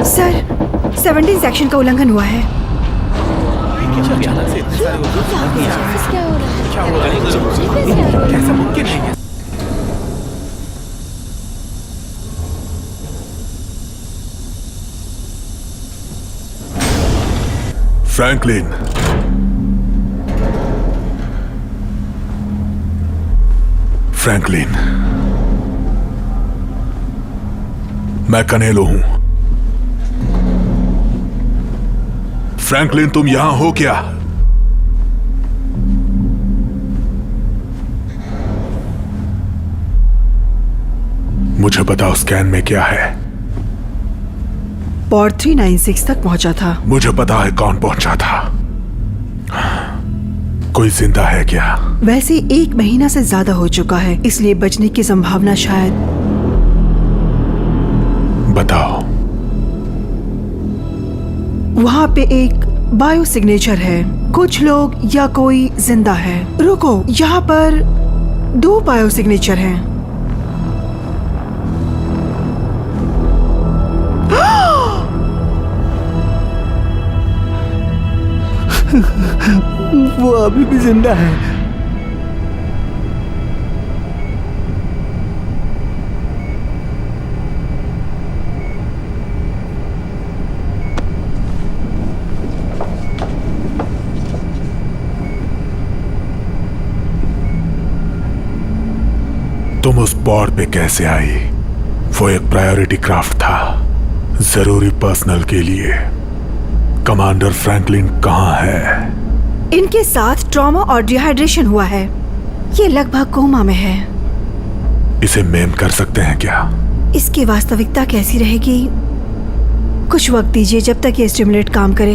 Sir, 17 section का उल्लंघन हुआ है। कैसा मुमकिन है? फ्रैंकलिन, फ्रैंकलिन, मैं कनेलो हूं। फ्रैंकलिन, तुम यहां हो क्या? मुझे बताओ, स्कैन में क्या है? पॉड 396 तक पहुंचा था। मुझे पता है कौन पहुंचा था। कोई जिंदा है क्या? वैसे 1 महीना से ज्यादा हो चुका है, इसलिए बचने की संभावना शायद। बताओ। वहाँ पे एक बायो सिग्नेचर है। कुछ लोग या कोई जिंदा है। रुको, यहाँ पर 2 बायो सिग्नेचर हैं। वो अभी भी जिंदा है। तुम उस पॉड पे कैसे आई? वो एक प्रायोरिटी क्राफ्ट था, जरूरी पर्सनल के लिए। कमांडर फ्रैंकलिन कहाँ है? इनके साथ ट्रॉमा और डिहाइड्रेशन हुआ है। ये लगभग कोमा में है। इसे मेम कर सकते हैं क्या? इसकी वास्तविकता कैसी रहेगी? कुछ वक्त दीजिए जब तक ये स्टिमुलेट काम करे।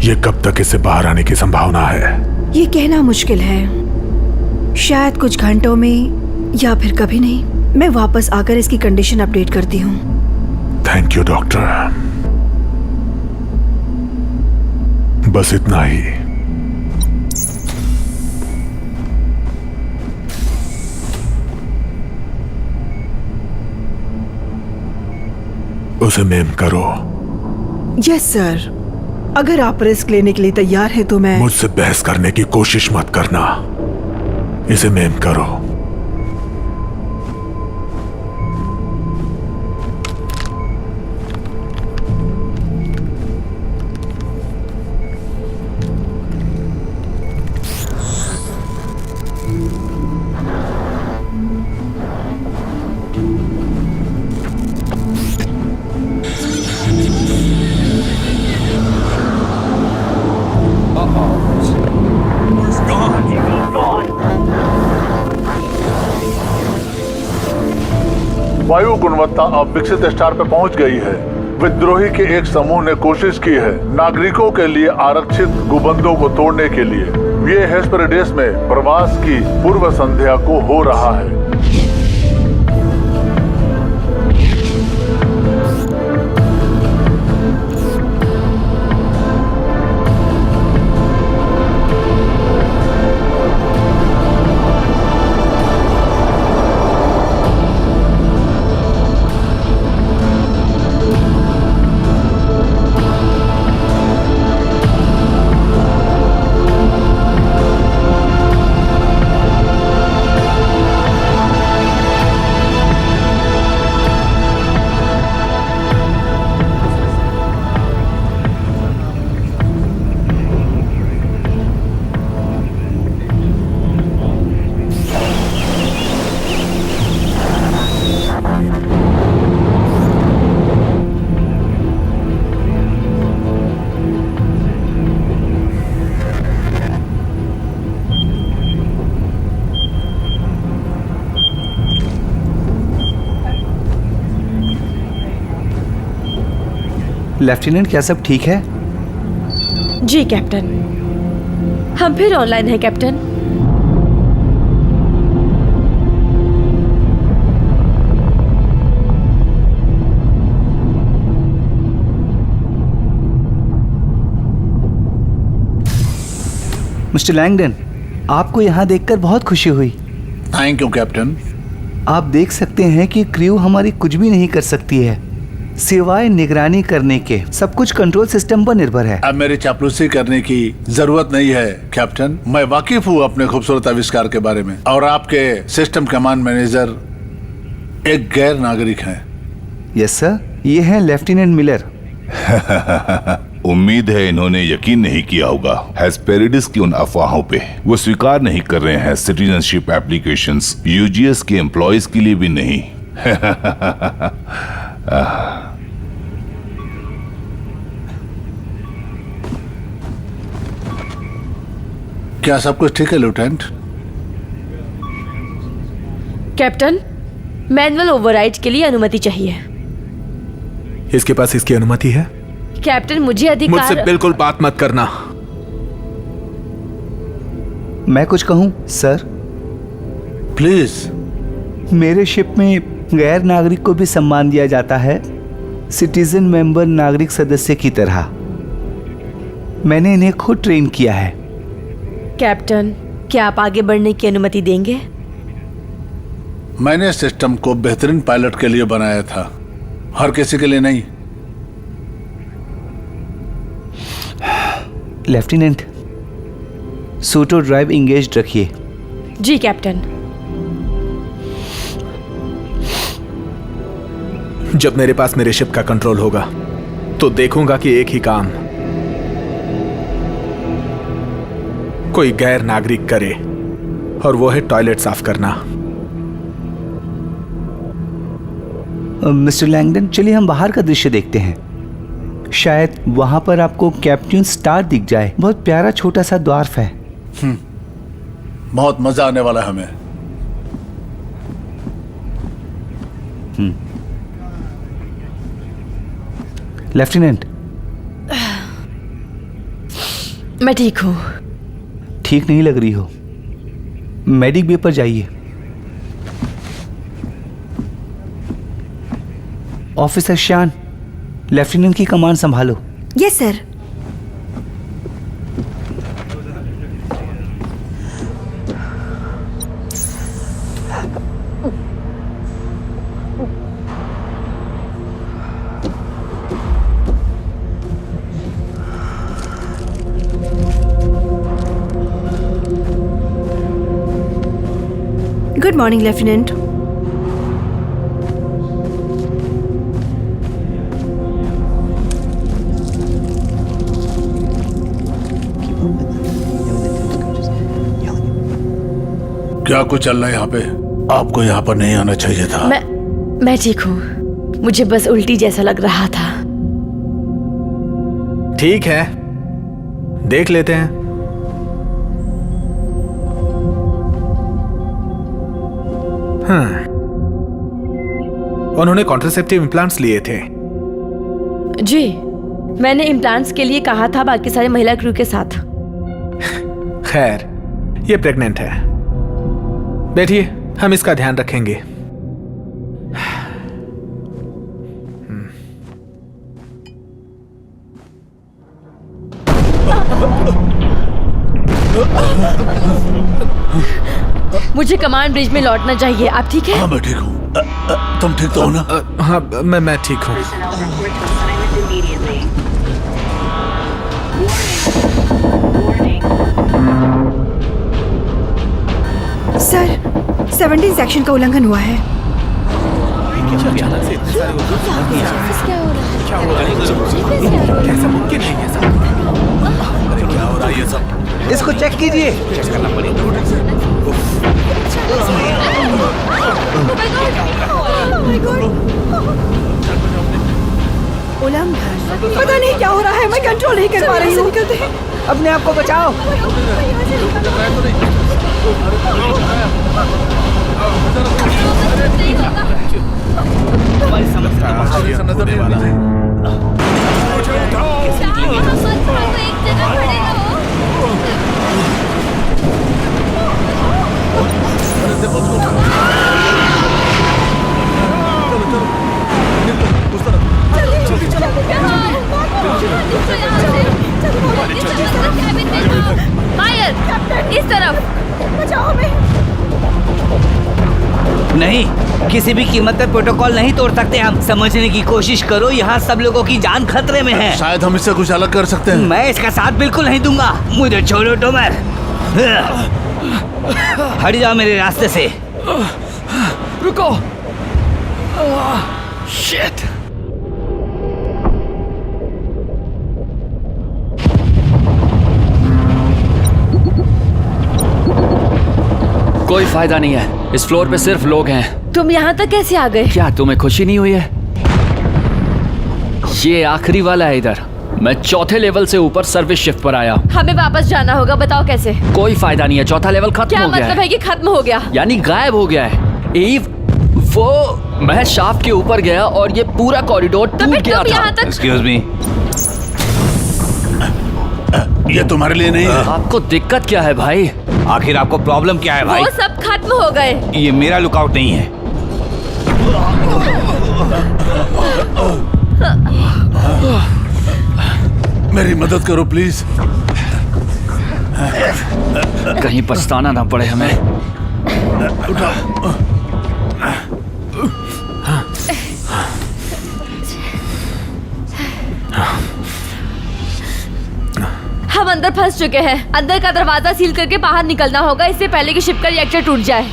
ये कब तक इससे बाहर आने की संभावना है? ये कहना मुश्किल है। शायद कुछ घंटों में या फिर कभी नहीं। मैं वापस आकर इसकी कंडीशन अपडेट करती हूँ। Thank you doctor. बस इतना ही। उसे मेम करो। Yes sir. अगर आप रिस्क लेने के लिए तैयार हैं तो मैं। मुझसे बहस करने की कोशिश मत करना। इसे मेम करो। वायु गुणवत्ता अब विकसित स्टार पर पहुंच गई है। विद्रोही के एक समूह ने कोशिश की है नागरिकों के लिए आरक्षित गुबंदों को तोड़ने के लिए। ये हेस्पेरिडेस में प्रवास की पूर्व संध्या को हो रहा है। लेफ्टिनेंट, क्या सब ठीक है? जी कैप्टन, हम फिर ऑनलाइन हैं कैप्टन। मिस्टर लैंगडन, आपको यहाँ देखकर बहुत खुशी हुई। Thank you captain. आप देख सकते हैं कि क्रू हमारी कुछ भी नहीं कर सकती है सिवाय निगरानी करने के। सब कुछ कंट्रोल सिस्टम पर निर्भर है। अब मेरी चापलूसी करने की जरूरत नहीं है कैप्टन। मैं वाकिफ हूँ अपने खूबसूरत आविष्कार के बारे में, और आपके सिस्टम कमांड मैनेजर एक गैर नागरिक हैं। यस सर, ये है लेफ्टिनेंट मिलर। उम्मीद है इन्होंने यकीन नहीं किया होगा हेस्पेरिडिस की उन अफवाहों पे। वो स्वीकार नहीं कर रहे हैं सिटीजनशिप एप्लीकेशंस, यूजीएस के एम्प्लॉयज के लिए भी नहीं। क्या सब कुछ ठीक है लेफ्टिनेंट? कैप्टन, मैनुअल ओवरराइड के लिए अनुमति चाहिए। इसके पास इसकी अनुमति है? कैप्टन, मुझे अधिकार। मुझसे बिल्कुल बात मत करना। मैं कुछ कहूं सर? प्लीज। मेरे शिप में गैर नागरिक को भी सम्मान दिया जाता है, सिटीजन मेंबर नागरिक सदस्य की तरह। मैंने इन्हें खुद ट्रेन किया है। कैप्टन, क्या आप आगे बढ़ने की अनुमति देंगे? मैंने सिस्टम को बेहतरीन पायलट के लिए बनाया था, हर किसी के लिए नहीं। लेफ्टिनेंट, सूटो ड्राइव इंगेज रखिए। जी कैप्टन। जब मेरे पास मेरे शिप का कंट्रोल होगा तो देखूंगा कि एक ही काम कोई गैर नागरिक करे, और वो है टॉयलेट साफ करना। मिस्टर लैंगडन, चलिए हम बाहर का दृश्य देखते हैं। शायद वहां पर आपको कैप्टन स्टार दिख जाए। बहुत प्यारा छोटा सा द्वार है। बहुत मजा आने वाला है हमें। लेफ्टिनेंट, मैं ठीक हूँ। ठीक नहीं लग रही हो। मेडिक बे पर जाइए। ऑफिसर शान, लेफ्टिनेंट की कमान संभालो। Yes sir. Good morning lieutenant. क्या कुछ चल रहा है यहाँ पे? आपको यहाँ पर नहीं आना चाहिए था। मैं ठीक हूँ। मुझे बस उल्टी जैसा लग रहा था। ठीक है, देख लेते हैं। उन्होंने कॉन्ट्रासेप्टिव इम्प्लांट्स लिए थे। जी, मैंने इम्प्लांट्स के लिए कहा था बाकी सारे महिला क्रू के साथ। खैर, ये प्रेग्नेंट है। बैठिए, हम इसका ध्यान रखेंगे। मुझे कमांड ब्रिज में लौटना चाहिए। आप ठीक है? हाँ मैं ठीक हूँ। तुम ठीक तो हो ना? हाँ, मैं ठीक हूँ। सर, 17 सेक्शन का उल्लंघन हुआ है। कैसा मुमकिन है ये सब? क्या हो रहा है ये सब? इसको चेक कीजिए। उल्लंघन? पता नहीं क्या हो रहा है, मैं कंट्रोल नहीं कर पा रही हूँ। निकलते हैं। अपने आप को बचाओ। नजर वाला है। फायर! इस तरफ। नहीं, किसी भी कीमत पर प्रोटोकॉल नहीं तोड़ सकते हम। समझने की कोशिश करो, यहाँ सब लोगों की जान खतरे में है। शायद हम इससे कुछ अलग कर सकते हैं। मैं इसका साथ बिल्कुल नहीं दूंगा। मुझे छोड़ो टोमर। हट जाओ मेरे रास्ते से। रुको। शिट। कोई फायदा नहीं है, इस फ्लोर पे सिर्फ लोग हैं। तुम यहाँ तक कैसे आ गए? क्या तुम्हें खुशी नहीं हुई है? ये आखिरी वाला है इधर। मैं चौथे लेवल से ऊपर सर्विस शिफ्ट पर आया। हमें वापस जाना होगा, बताओ कैसे? कोई फायदा नहीं है, चौथा लेवल खत्म क्या हो गया मतलब है कि खत्म हो गया? यानी गायब हो गया है। ईव, वो मैं शाफ्ट के ऊपर गया और ये पूरा कॉरिडोर तो टूट फिर गया तुम था। यहाँ तक एक्सक्यूज मी। ये तुम्हारे लिए नहीं है। आपको दिक्कत क्या है भाई? आखिर आपको प्रॉब्लम क्या है भाई? वो सब खत्म हो गए। ये मेरा लुकआउट नहीं है। मेरी मदद करो प्लीज। कहीं पछताना ना पड़े हमें। हम अंदर फंस चुके हैं। अंदर का दरवाजा सील करके बाहर निकलना होगा, इससे पहले कि शिप का रिएक्टर टूट जाए।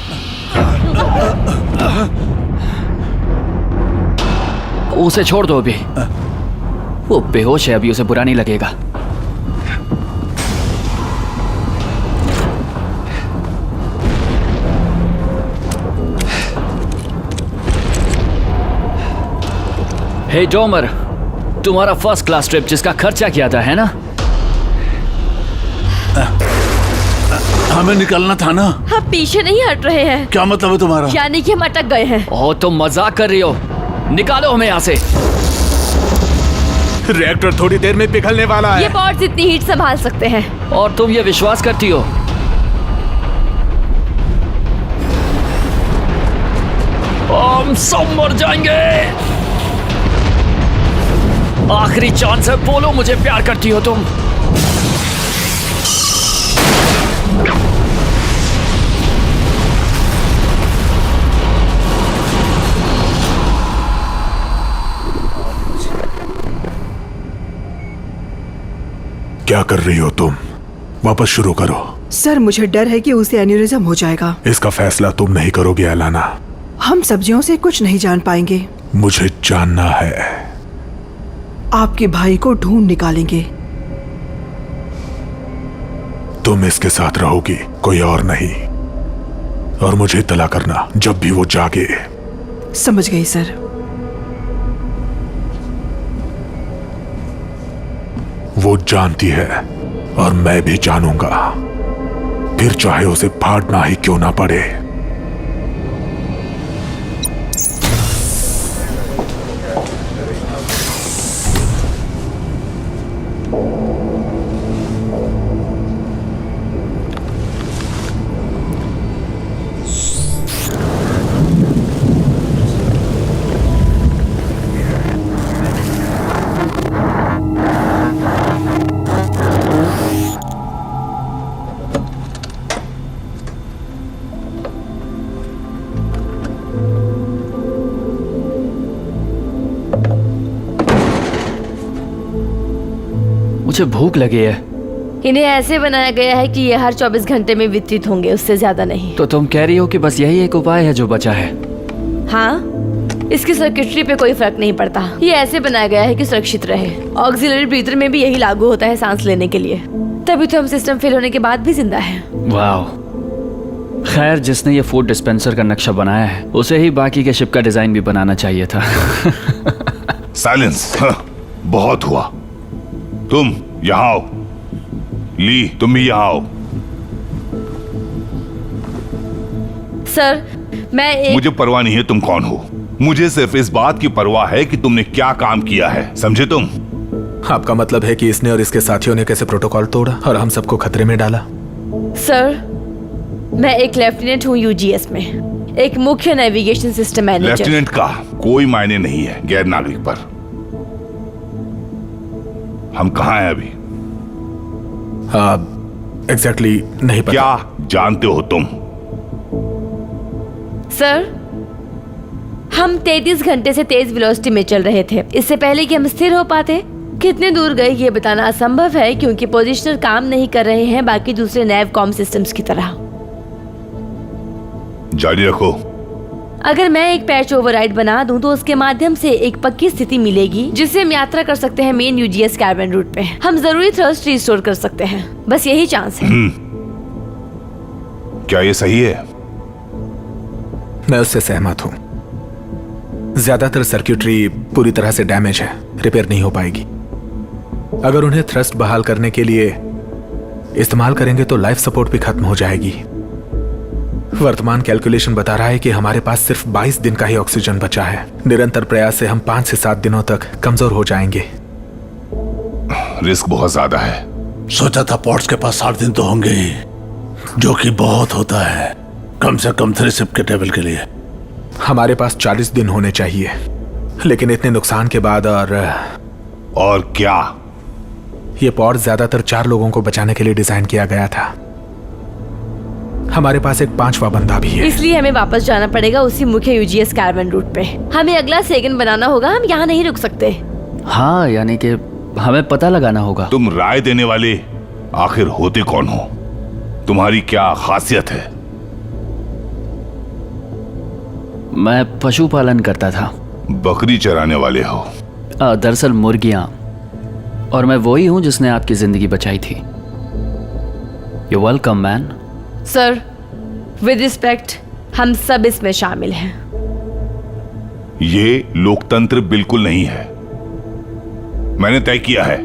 उसे छोड़ दो अभी, वो बेहोश है, अभी उसे बुरा नहीं लगेगा। हे डोमर, तुम्हारा फर्स्ट क्लास ट्रिप जिसका खर्चा किया था, है ना? हमें निकलना था ना। हम पीछे नहीं हट रहे हैं। क्या मतलब है तुम्हारा? यानी कि हम अटक गए हैं। ओह, तुम मजाक कर रही हो। निकालो हमें यहाँ से। रिएक्टर थोड़ी देर में पिघलने वाला ये है। पॉड्स इतनी हीट संभाल सकते हैं। और तुम ये विश्वास करती हो? हम सब मर जाएंगे। आखिरी चांस है, बोलो मुझे प्यार करती हो तुम? क्या कर रही हो तुम? वापस शुरू करो। सर, मुझे डर है कि उसे एन्यूरिज्म हो जाएगा। इसका फैसला तुम नहीं करोगे एलाना। हम सब्जियों से कुछ नहीं जान पाएंगे। मुझे जानना है। आपके भाई को ढूंढ निकालेंगे। तुम इसके साथ रहोगी, कोई और नहीं। और मुझे इत्तला करना जब भी वो जागे। समझ गई सर। वो जानती है और मैं भी जानूंगा, फिर चाहे उसे फाड़ना ही क्यों ना पड़े। मुझे भूख लगी है। इन्हें ऐसे बनाया गया है कि ये हर 24 घंटे में वितरित होंगे, उससे ज्यादा नहीं। तो तुम कह रही हो कि बस यही एक उपाय है जो बचा है? हाँ, इसकी सर्किटरी पे कोई फर्क नहीं पड़ता। ये ऐसे बनाया गया है कि सुरक्षित रहे। ऑक्सिलरी ब्रीथर में भी यही लागू होता है सांस लेने के लिए। तभी तो हम सिस्टम फेल होने के बाद भी जिंदा है। वाह। खैर, जिसने ये फूड डिस्पेंसर का नक्शा बनाया है उसे ही बाकी के शिप का डिजाइन भी बनाना चाहिए था। साइलेंस। बहुत हुआ। तुम यहाँ आओ। ली, तुम भी यहाँ आओ। सर, मैं एक... मुझे परवाह नहीं है तुम कौन हो। मुझे सिर्फ इस बात की परवाह है कि तुमने क्या काम किया है, समझे तुम? आपका मतलब है कि इसने और इसके साथियों ने कैसे प्रोटोकॉल तोड़ा और हम सबको खतरे में डाला? सर, मैं एक लेफ्टिनेंट हूँ यूजीएस में, एक मुख्य नेविगेशन सिस्टम मैनेजर। लेफ्टिनेंट का कोई मायने नहीं है गैर नागरिक पर। हम कहाँ हैं अभी? एग्जैक्टली नहीं पता। क्या जानते हो तुम? सर, हम 33 घंटे से तेज वेलोसिटी में चल रहे थे। इससे पहले कि हम स्थिर हो पाते, कितने दूर गए ये बताना असंभव है क्योंकि पोजिशनर काम नहीं कर रहे हैं बाकी दूसरे नैवकॉम सिस्टम्स की तरह। जारी रखो। अगर मैं एक पैच ओवरराइड बना दूं तो उसके माध्यम से एक पक्की स्थिति मिलेगी जिससे हम यात्रा कर सकते हैं मेन यूजीएस कैरवन रूट पे। हम जरूरी थ्रस्ट रिस्टोर कर सकते हैं, बस यही चांस है। क्या ये सही है? मैं उससे सहमत हूं। ज्यादातर सर्किटरी पूरी तरह से डैमेज है, रिपेयर नहीं हो पाएगी। अगर उन्हें थ्रस्ट बहाल करने के लिए इस्तेमाल करेंगे तो लाइफ सपोर्ट भी खत्म हो जाएगी। वर्तमान कैलकुलेशन बता रहा है कि हमारे पास सिर्फ 22 दिन का ही ऑक्सीजन बचा है। निरंतर प्रयास से हम 5 से 7 दिनों तक कमजोर हो जाएंगे। रिस्क बहुत ज्यादा है। सोचा था पॉट्स के पास 7 दिन तो होंगे ही, जो कि बहुत होता है कम से कम 3 शिप के टेबल के लिए। हमारे पास 40 दिन होने चाहिए, लेकिन इतने नुकसान के बाद और क्या? ये पॉड ज्यादातर 4 लोगों को बचाने के लिए डिजाइन किया गया था। हमारे पास एक 5वां बंदा भी है। इसलिए हमें वापस जाना पड़ेगा उसी मुख्य यूजीएस कैरवन रूट पे। हमें अगला सेकंड बनाना होगा, हम यहाँ नहीं रुक सकते। हाँ, यानी कि हमें पता लगाना होगा। तुम राय देने वाले आखिर होते कौन हो? तुम्हारी क्या खासियत है? मैं पशुपालन करता था। बकरी चराने वाले हो? दरअसल मुर्गियां, और मैं वही हूं जिसने आपकी जिंदगी बचाई थी। You welcome man. Sir, with respect, हम सब इसमें शामिल हैं। ये लोकतंत्र बिल्कुल नहीं है। मैंने तय किया है,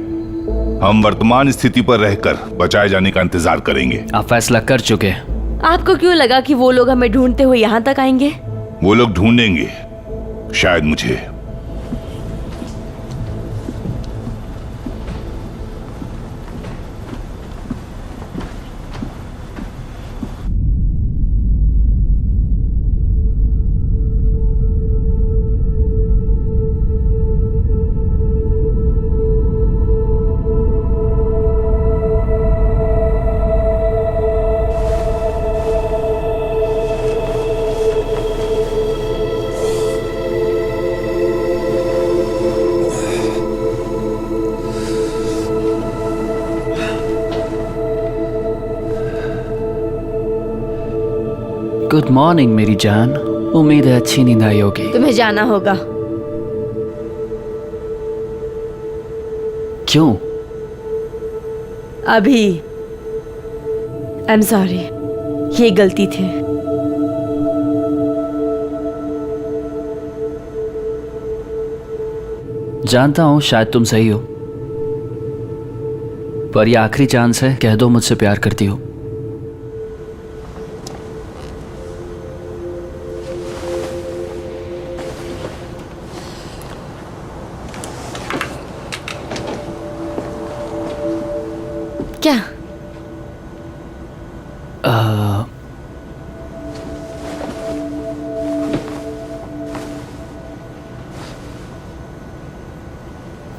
हम वर्तमान स्थिति पर रहकर बचाए जाने का इंतजार करेंगे। आप फैसला कर चुके हैं। आपको क्यों लगा कि वो लोग हमें ढूंढते हुए यहाँ तक आएंगे? वो लोग ढूंढेंगे, शायद मुझे। गुड मॉर्निंग मेरी जान, उम्मीद है अच्छी नींद आई होगी। तुम्हें जाना होगा। क्यों? अभी। आई एम सॉरी, ये गलती थी। जानता हूं शायद तुम सही हो, पर यह आखिरी चांस है। कह दो मुझसे प्यार करती हो। क्या?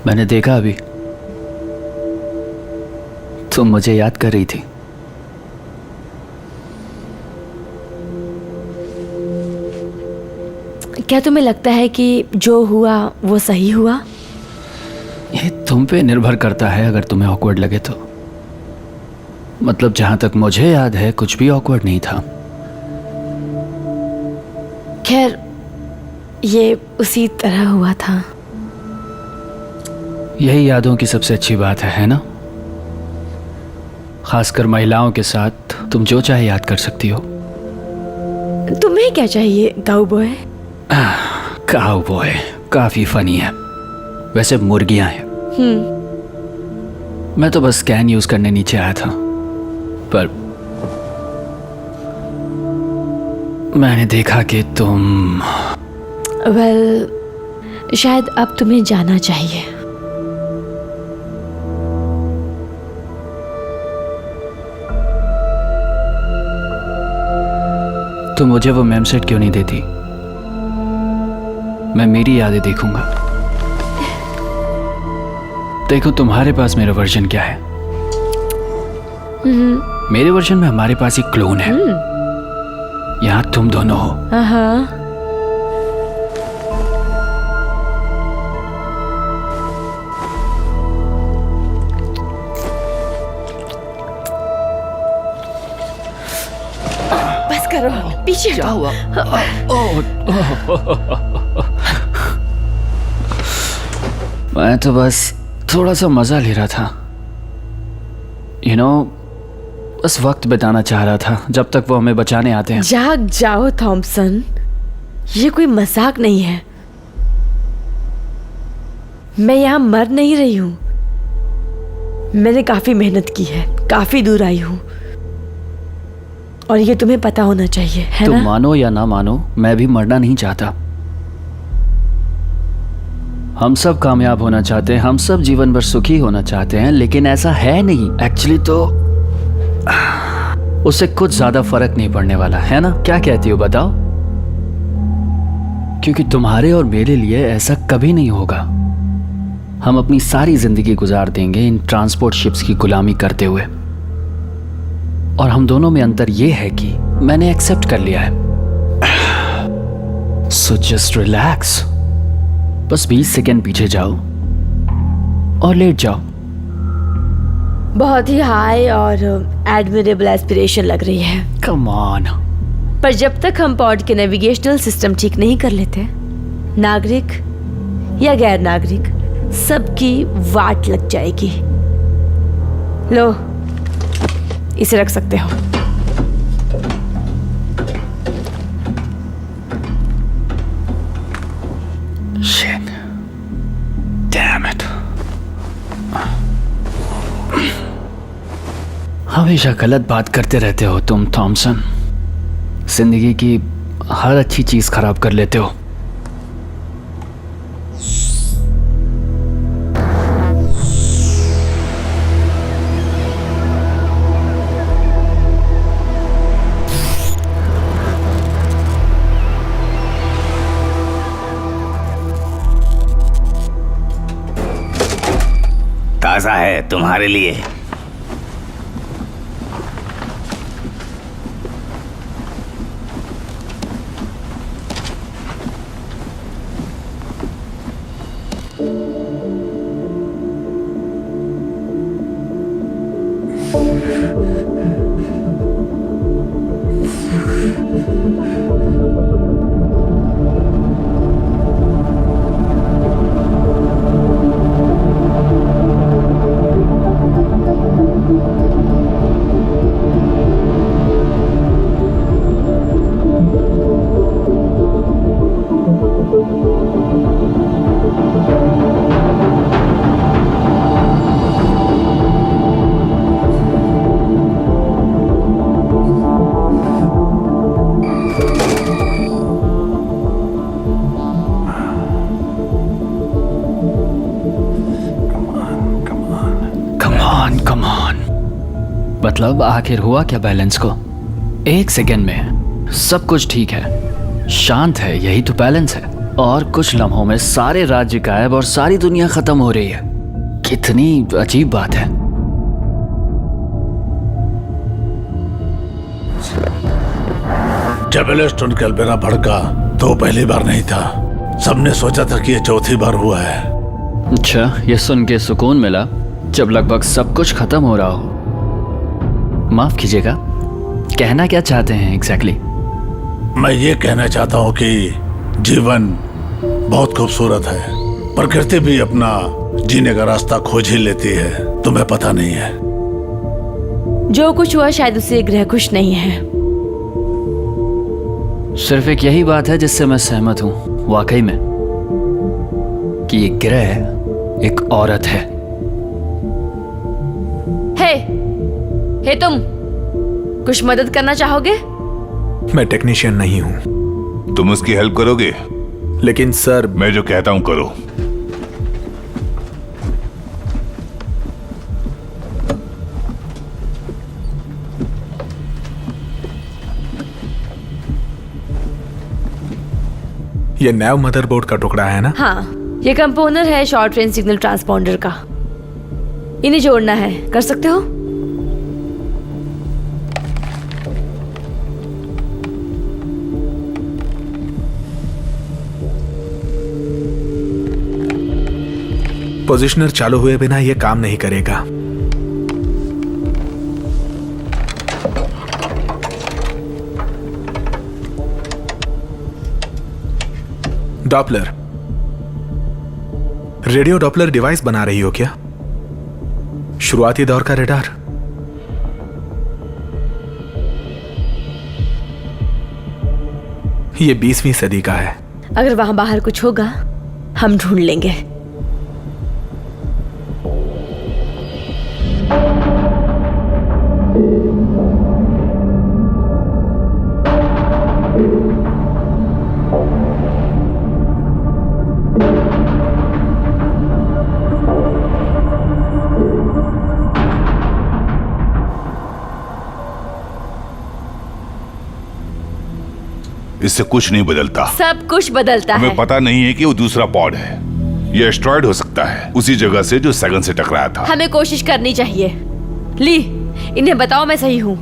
मैंने देखा अभी तुम मुझे याद कर रही थी। क्या तुम्हें लगता है कि जो हुआ वो सही हुआ? ये तुम पे निर्भर करता है। अगर तुम्हें ऑकवर्ड लगे तो। मतलब जहां तक मुझे याद है कुछ भी ऑकवर्ड नहीं था। खैर, ये उसी तरह हुआ था। यही यादों की सबसे अच्छी बात है ना? खासकर महिलाओं के साथ तुम जो चाहे याद कर सकती हो। तुम्हें क्या चाहिए काउबॉय? काउबॉय काफी फनी है। वैसे मुर्गियां हैं। मैं तो बस स्कैन यूज करने नीचे आया था, पर मैंने देखा कि तुम शायद अब तुम्हें जाना चाहिए। तो मुझे वो मेम सेट क्यों नहीं देती? मैं मेरी यादें देखूंगा। देखो तुम्हारे पास मेरा वर्जन क्या है। मेरे वर्जन में हमारे पास एक क्लोन है। यहाँ तुम दोनों हो। करो, पीछे क्या हटो। हुआ? मैं तो बस थोड़ा सा मजा ले रहा था, बस वक्त बिताना चाह रहा था जब तक वो हमें बचाने आते हैं। जाग जाओ थॉमसन, ये कोई मजाक नहीं है। मैं यहाँ मर नहीं रही हूँ। मैंने काफी मेहनत की है, काफी दूर आई हूँ, और ये तुम्हें पता होना चाहिए, है तुम ना? मानो या ना मानो, मैं भी मरना नहीं चाहता। हम सब कामयाब होना चाहते हैं, हम सब जीवन भर सुखी होना चाहते हैं, लेकिन ऐसा है नहीं। एक्चुअली तो उससे कुछ ज्यादा फर्क नहीं पड़ने वाला, है ना? क्या कहती हो, बताओ? क्योंकि तुम्हारे और मेरे लिए ऐसा कभी नहीं होगा। हम अपनी सारी जिंदगी गुजार देंगे इन ट्रांसपोर्ट शिप्स की गुलामी करते हुए, और हम दोनों में अंतर यह है कि मैंने एक्सेप्ट कर लिया है। सो जस्ट रिलैक्स, बस 20 सेकेंड पीछे जाओ और लेट जाओ। बहुत ही हाई और एडमिरेबल एस्पिरेशन लग रही है, कम ऑन। पर जब तक हम पॉड के नेविगेशनल सिस्टम ठीक नहीं कर लेते, नागरिक या गैर नागरिक, सबकी वाट लग जाएगी। लो, इसे रख सकते हो। Shit. Damn it. हमेशा गलत बात करते रहते हो तुम, थॉमसन। जिंदगी की हर अच्छी चीज खराब कर लेते हो। ताज़ा है तुम्हारे लिए। मतलब आखिर हुआ क्या बैलेंस को? 1 सेकेंड में सब कुछ ठीक है, शांत है, यही तो बैलेंस है। और कुछ लम्हों में सारे राज्य गायब और सारी दुनिया खत्म हो रही है। कितनी अजीब बात है। जब एलेस्टोन कैलबेरा भड़का तो पहली बार नहीं था। सबने सोचा था कि ये चौथी बार हुआ है। अच्छा, ये सुन के सुकून मिला जब लगभग सब कुछ खत्म हो रहा हो। माफ कीजिएगा, कहना क्या चाहते हैं एग्जैक्टली? मैं ये कहना चाहता हूँ कि जीवन बहुत खूबसूरत है। प्रकृति भी अपना जीने का रास्ता खोज ही लेती है, तुम्हें पता नहीं है। जो कुछ हुआ शायद उससे ग्रह खुश नहीं है। सिर्फ एक यही बात है जिससे मैं सहमत हूँ वाकई में, कि ये ग्रह एक औरत है। हे तुम कुछ मदद करना चाहोगे? मैं टेक्नीशियन नहीं हूं। तुम उसकी हेल्प करोगे? लेकिन सर, मैं जो कहता हूं करो। ये नैव मदरबोर्ड का टुकड़ा है ना? हाँ, ये कंपोनर है शॉर्ट रेंज सिग्नल ट्रांसपॉन्डर का। इन्हें जोड़ना है, कर सकते हो? पोजिशनर चालू हुए बिना यह काम नहीं करेगा। डॉपलर, रेडियो डॉपलर डिवाइस बना रही हो क्या? शुरुआती दौर का रडार। ये 20वीं सदी का है। अगर वहां बाहर कुछ होगा हम ढूंढ लेंगे। इससे कुछ नहीं बदलता। सब कुछ बदलता हमें है। पता नहीं है कि वो दूसरा पॉड है। ये एस्ट्रॉयड हो सकता है, उसी जगह से जो सेकंड से टकराया था। हमें कोशिश करनी चाहिए। ली, इन्हें बताओ मैं सही हूं।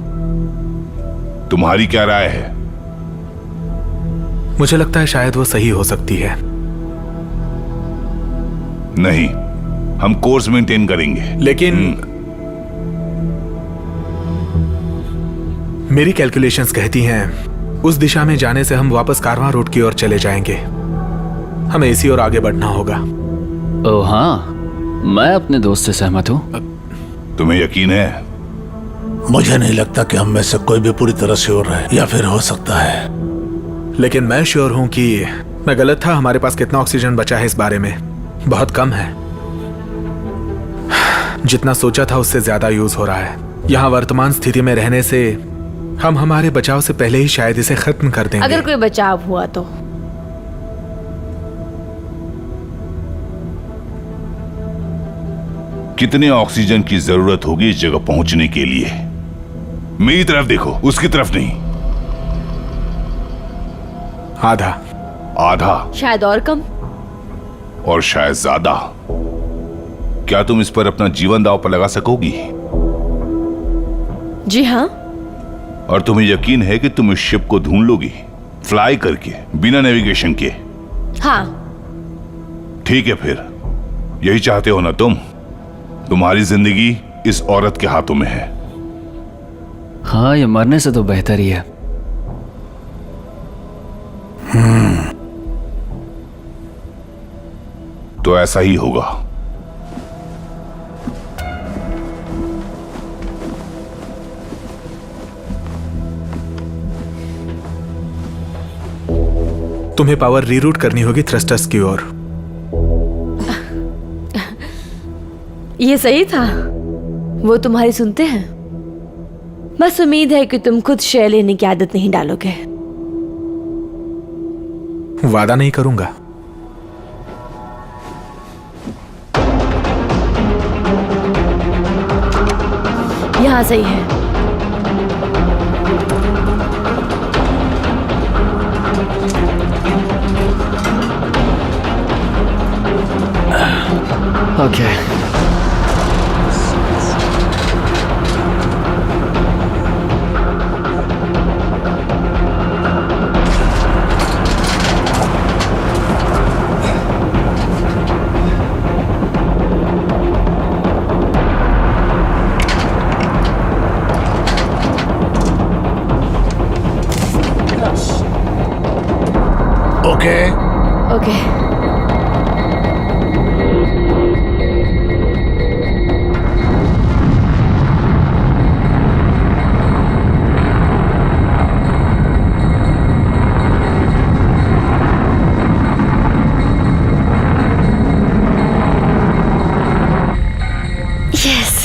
तुम्हारी क्या राय है? मुझे लगता है शायद वो सही हो सकती है। नहीं, हम कोर्स मेंटेन करेंगे। लेकिन मेरी कैलकुलेशंस कहती हैं उस दिशा में जाने से हम वापस कारवां रोड की ओर चले जाएंगे। हमें इसी ओर आगे बढ़ना होगा। ओह हाँ, मैं अपने दोस्त से सहमत हूँ। तुम्हें यकीन है? मुझे नहीं लगता कि हम में से कोई भी पूरी तरह श्योर है, या फिर हो सकता है। लेकिन मैं श्योर हूं कि मैं गलत था। हमारे पास कितना ऑक्सीजन बचा है इस बारे में बहुत कम है। जितना सोचा था उससे ज्यादा यूज हो रहा है। यहाँ वर्तमान स्थिति में रहने से हम हमारे बचाव से पहले ही शायद इसे खत्म कर देंगे। अगर कोई बचाव हुआ तो। कितने ऑक्सीजन की जरूरत होगी इस जगह पहुंचने के लिए? मेरी तरफ देखो, उसकी तरफ नहीं। आधा। आधा शायद और कम। और शायद ज्यादा। क्या तुम इस पर अपना जीवन दांव पर लगा सकोगी? जी हाँ। और तुम्हें यकीन है कि तुम इस शिप को ढूंढ लोगी, फ्लाई करके, बिना नेविगेशन के? हाँ। ठीक है, फिर यही चाहते हो ना तुम? तुम्हारी जिंदगी इस औरत के हाथों में है। हाँ, ये मरने से तो बेहतर ही है। तो ऐसा ही होगा। तुम्हें पावर रीरूट करनी होगी थ्रस्टर्स की ओर। ये सही था। वो तुम्हारी सुनते हैं। बस उम्मीद है कि तुम खुद शेयर लेने की आदत नहीं डालोगे। वादा नहीं करूंगा। यहाँ सही है। ओके। ओके। ओके। यस।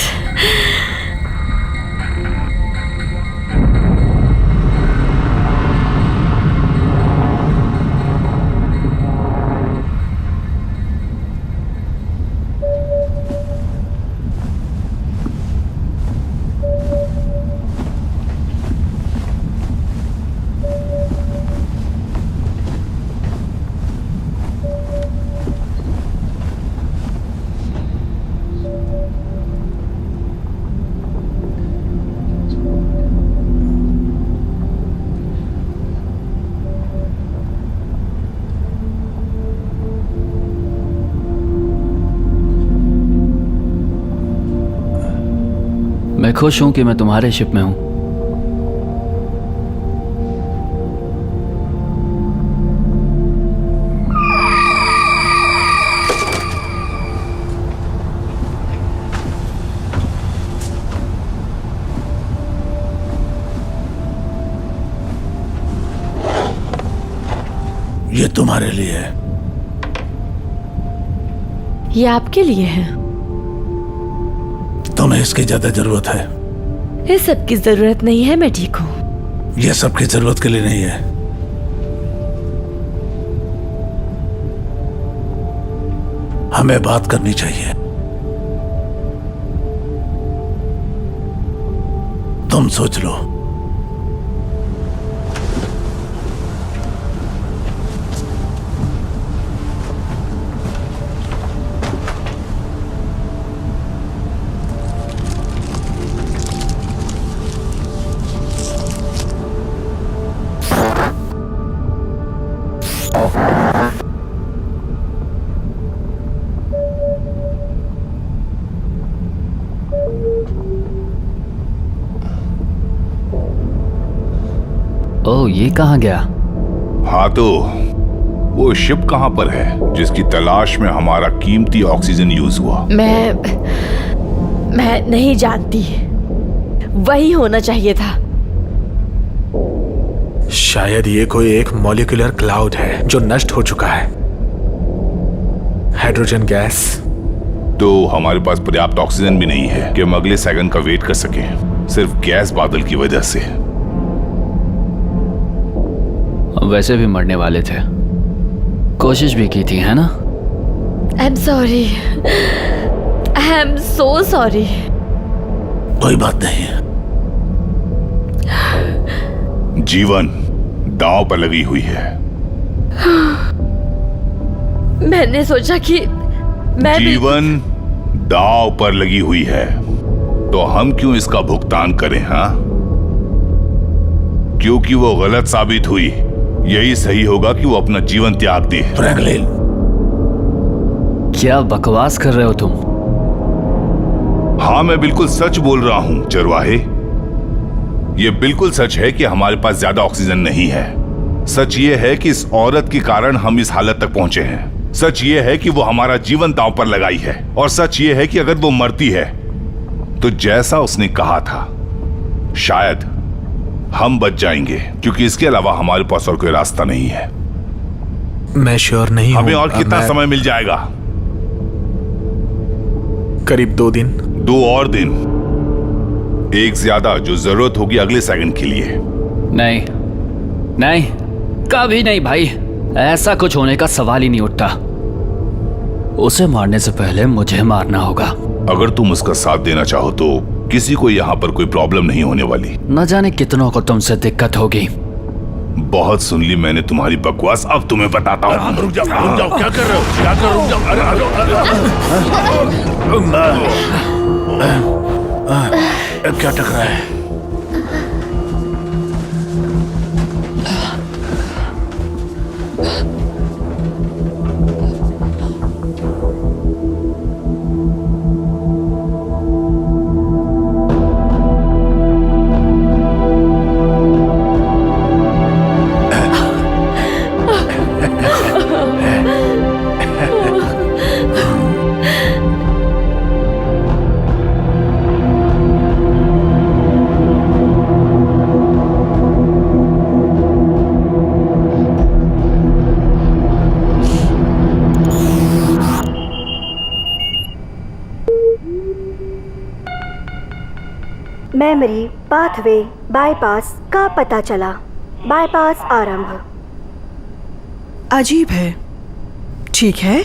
मैं खुश हूं कि मैं तुम्हारे शिप में हूं। ये तुम्हारे लिए है। ये आपके लिए है। तुम्हें इसकी ज्यादा जरूरत है। इस सब की जरूरत नहीं है, मैं ठीक हूँ। ये सबकी जरूरत के लिए नहीं है। हमें बात करनी चाहिए। तुम सोच लो। ओह, ये कहाँ गया? हाँ तो वो शिप कहाँ पर है जिसकी तलाश में हमारा कीमती ऑक्सीजन यूज हुआ? मैं नहीं जानती। वही होना चाहिए था। शायद ये कोई एक मॉलिक्यूलर क्लाउड है जो नष्ट हो चुका है। Hydrogen gas. तो हमारे पास पर्याप्त ऑक्सीजन भी नहीं है कि हम अगले सेकंड का वेट कर सकें, सिर्फ गैस बादल की वजह से। हम वैसे भी मरने वाले थे। कोशिश भी की थी, है ना? आई am sorry. I am so sorry. कोई बात नहीं। जीवन दांव पर लगी हुई है। मैंने सोचा कि मैं जीवन दांव पर लगी हुई है, तो हम क्यों इसका भुगतान करें? हाँ, क्योंकि वो गलत साबित हुई, यही सही होगा कि वो अपना जीवन त्याग दे। फ्रैंकलिन, क्या बकवास कर रहे हो तुम? हाँ, मैं बिल्कुल सच बोल रहा हूं चरवाहे। ये बिल्कुल सच है कि हमारे पास ज्यादा ऑक्सीजन नहीं है। सच ये है कि इस औरत के कारण हम इस हालत तक पहुंचे हैं। सच ये है कि वो हमारा जीवन दांव पर लगाई है। और सच ये है कि अगर वो मरती है तो जैसा उसने कहा था, शायद हम बच जाएंगे, क्योंकि इसके अलावा हमारे पास और कोई रास्ता नहीं है। मैं श्योर नहीं हूं। हमें और कितना समय मिल जाएगा? करीब 2 दिन। 2 और दिन, एक ज्यादा जो जरूरत होगी अगले सेकंड के लिए। नहीं नहीं, कभी नहीं भाई। ऐसा कुछ होने का सवाल ही नहीं उठता। उसे मारने से पहले मुझे मारना होगा। अगर तुम उसका साथ देना चाहो तो किसी को यहाँ पर कोई प्रॉब्लम नहीं होने वाली। न जाने कितनों को तुमसे दिक्कत होगी। बहुत सुन ली मैंने तुम्हारी बकवास, अब तुम्हें बताता हूँ। रुक जाओ, क्या कर रहे हो? क्या कर रहे हो? रुक जाओ। अरे क्या टकरा है? मेमोरी पाथवे बाईपास का पता चला। बाईपास आरंभ। अजीब है। ठीक है,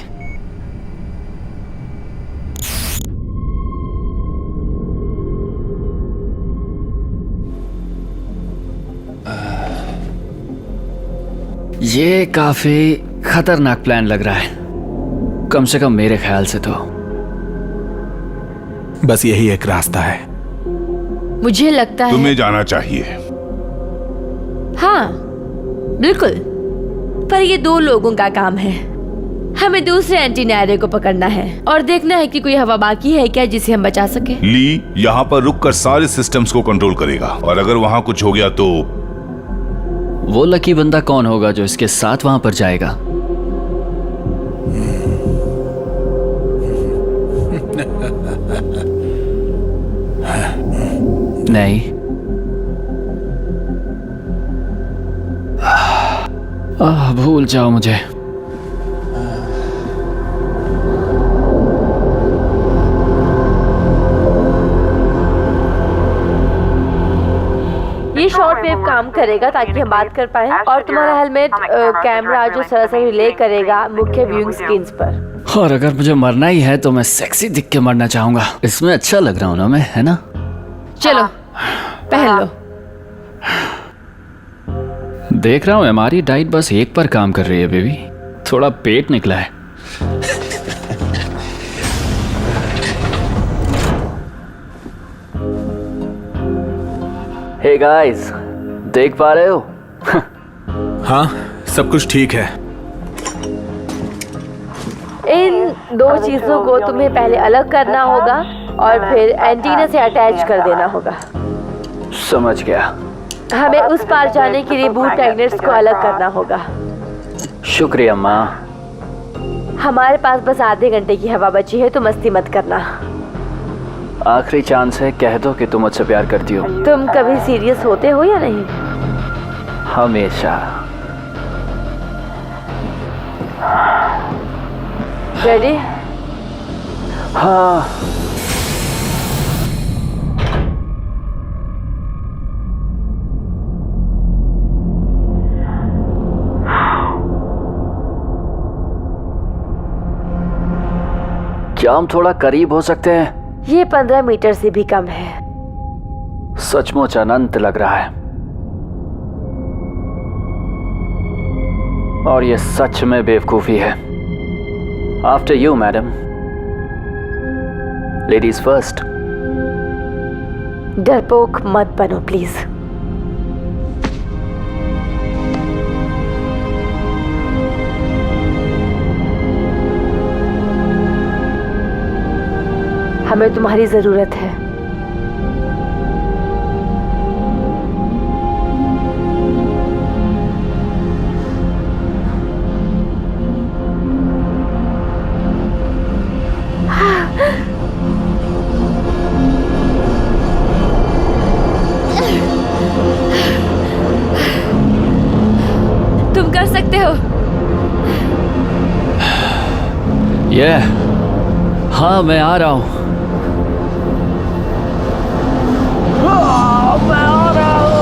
ये काफी खतरनाक प्लान लग रहा है, कम से कम मेरे ख्याल से तो। बस यही एक रास्ता है। मुझे लगता है तुम्हें जाना चाहिए। हाँ बिल्कुल, पर ये 2 लोगों का काम है। हमें दूसरे एंटीनायरे को पकड़ना है और देखना है कि कोई हवा बाकी है क्या जिसे हम बचा सके। ली यहाँ पर रुककर सारे सिस्टम्स को कंट्रोल करेगा, और अगर वहाँ कुछ हो गया तो वो लकी बंदा कौन होगा जो इसके साथ वहां पर जाएगा? नहीं। भूल जाओ मुझे। ये शॉर्ट वेव काम करेगा ताकि हम बात कर पाए, और तुम्हारा हेलमेट कैमरा जो सरासर रिले करेगा मुख्य व्यूइंग स्क्रीन्स पर। और अगर मुझे मरना ही है तो मैं सेक्सी दिख के मरना चाहूंगा। इसमें अच्छा लग रहा हूँ ना मैं, है ना? चलो पहन लो। देख रहा हूँ हमारी डाइट बस एक पर काम कर रही है बेबी। थोड़ा पेट निकला है। हे गाइस, देख पा रहे हो? हाँ, सब कुछ ठीक है। इन दो चीजों को तुम्हें पहले अलग करना होगा और फिर एंटीना से अटैच कर देना होगा। समझ गया। हमें उस पार जाने के लिए बूट मैग्नेट्स को अलग करना होगा। शुक्रिया माँ। हमारे पास बस आधे घंटे की हवा बची है, तो मस्ती मत करना। आखिरी चांस है, कह दो कि तुम मुझसे प्यार करती हो। तुम कभी सीरियस होते हो या नहीं? हमेशा। रेडी? हाँ। क्या हम थोड़ा करीब हो सकते हैं? ये 15 मीटर से भी कम है। सचमुच अनंत लग रहा है, और ये सच में बेवकूफी है। After you madam. Ladies first. डरपोक मत बनो प्लीज। हमें तुम्हारी जरूरत है। तुम कर सकते हो। हाँ, मैं आ रहा हूं। मैं आ रहा हूं।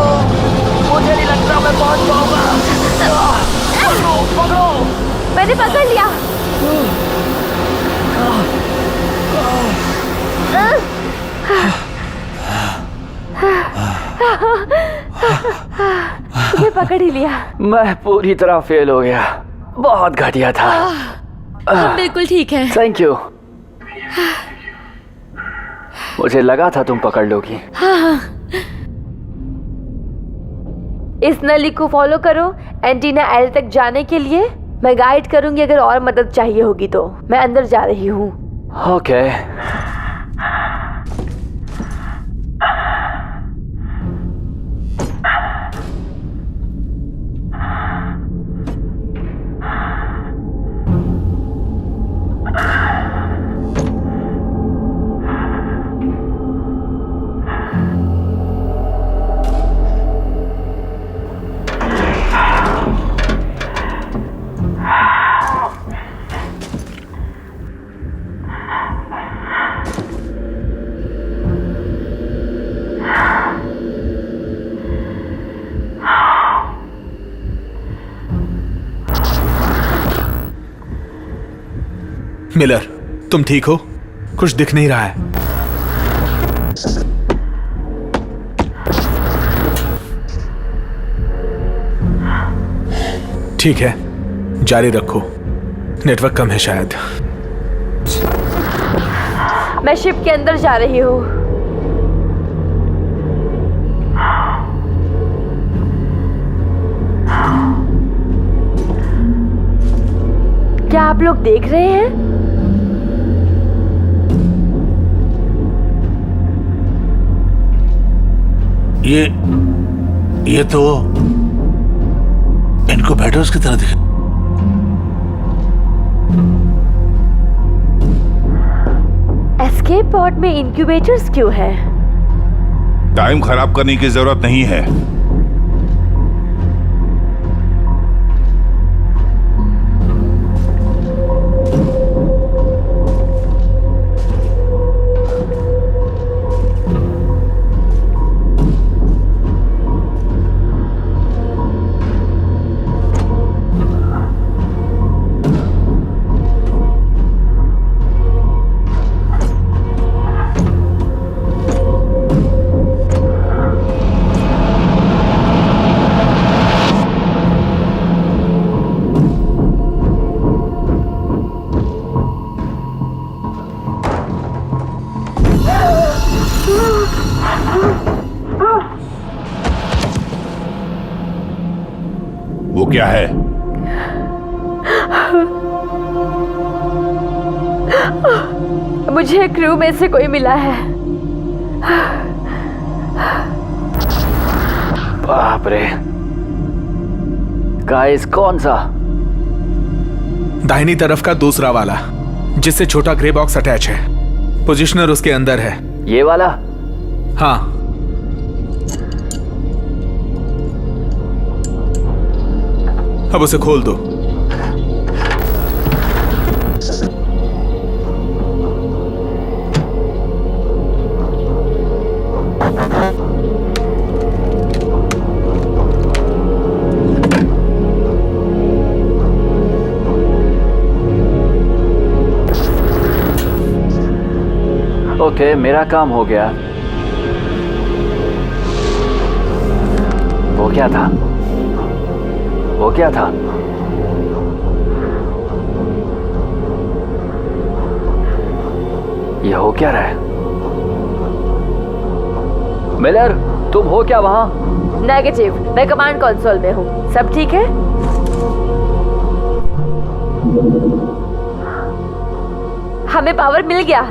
मुझे नहीं लगता मैं पहुंच पाऊंगा। पकड़ो। मैंने पकड़ लिया। तुम्हें पकड़ ही लिया। मैं पूरी तरह फेल हो गया। बहुत घटिया था। हम बिल्कुल ठीक है। Thank you. मुझे लगा था तुम पकड़ लोगी। हाँ। इस नली को फॉलो करो एंटीना एरे तक जाने के लिए। मैं गाइड करूंगी, अगर और मदद चाहिए होगी तो। मैं अंदर जा रही हूँ। ओके। मिलर, तुम ठीक हो? कुछ दिख नहीं रहा है। ठीक है, जारी रखो। नेटवर्क कम है शायद। मैं शिप के अंदर जा रही हूँ। क्या आप लोग देख रहे हैं? ये तो इनक्यूबेटर्स की तरह दिखे। एस्केप पॉड में इंक्यूबेटर्स क्यों है? टाइम खराब करने की जरूरत नहीं है। वो क्या है? मुझे क्रू में से कोई मिला है। बाप रे, गाइस कौन सा? दाहिनी तरफ का दूसरा वाला, जिससे छोटा ग्रे बॉक्स अटैच है। पोजिशनर उसके अंदर है। ये वाला? हाँ। अब उसे खोल दो। ओके, मेरा काम हो गया। वो क्या था? वो क्या था? ये हो क्या रहा है? मिलर, तुम हो क्या वहां? नेगेटिव, मैं कमांड कंसोल में हूँ। सब ठीक है? हमें पावर मिल गया।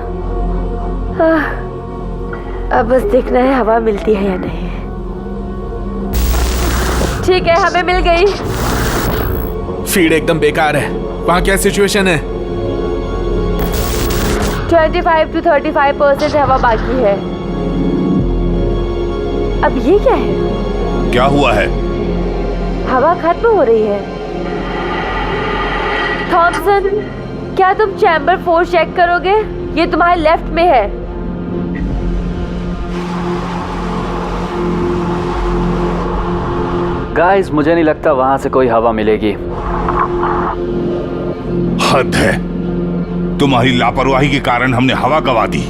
अब बस देखना है हवा मिलती है या नहीं। ठीक है, हमें मिल गई। फीड एकदम बेकार है। वहां क्या सिचुएशन है? 25 to 35% हवा बाकी है। अब ये क्या है? क्या हुआ है? हवा खत्म हो रही है। थॉमसन, क्या तुम चैम्बर 4 चेक करोगे? ये तुम्हारे लेफ्ट में है। गाइस, मुझे नहीं लगता वहां से कोई हवा मिलेगी। हद है, तुम्हारी लापरवाही के कारण हमने हवा गंवा दी।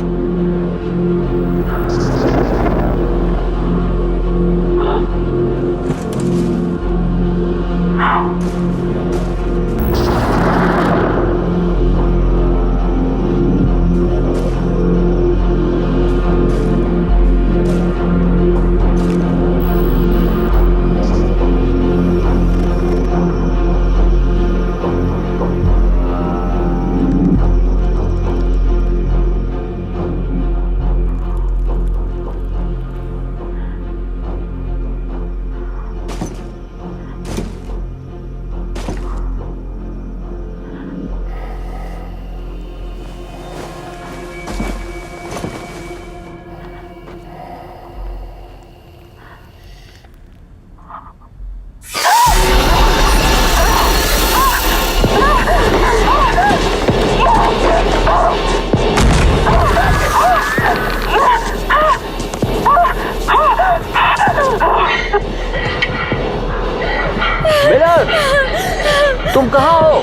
तुम कहाँ हो?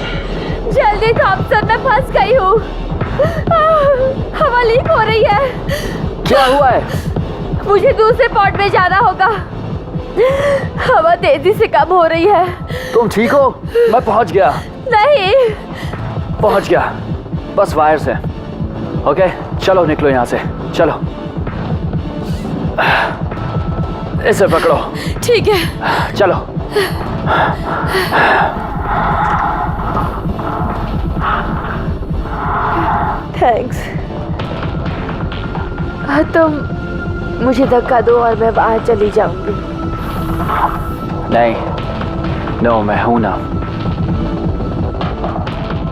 जल्दी थॉमसन, मैं फंस गई हूँ। हवा लीक हो रही है। क्या हुआ है? मुझे दूसरे पॉट में जाना होगा। हवा तेजी से कम हो रही है। तुम ठीक हो? मैं पहुंच गया। नहीं, पहुंच गया, बस वायर से। ओके, चलो निकलो यहाँ से, चलो। इसे पकड़ो। ठीक है, चलो। थैंक्स। तुम मुझे धक्का दो और मैं बाहर चली जाऊंगी। नहीं, नो, मैं हूं ना।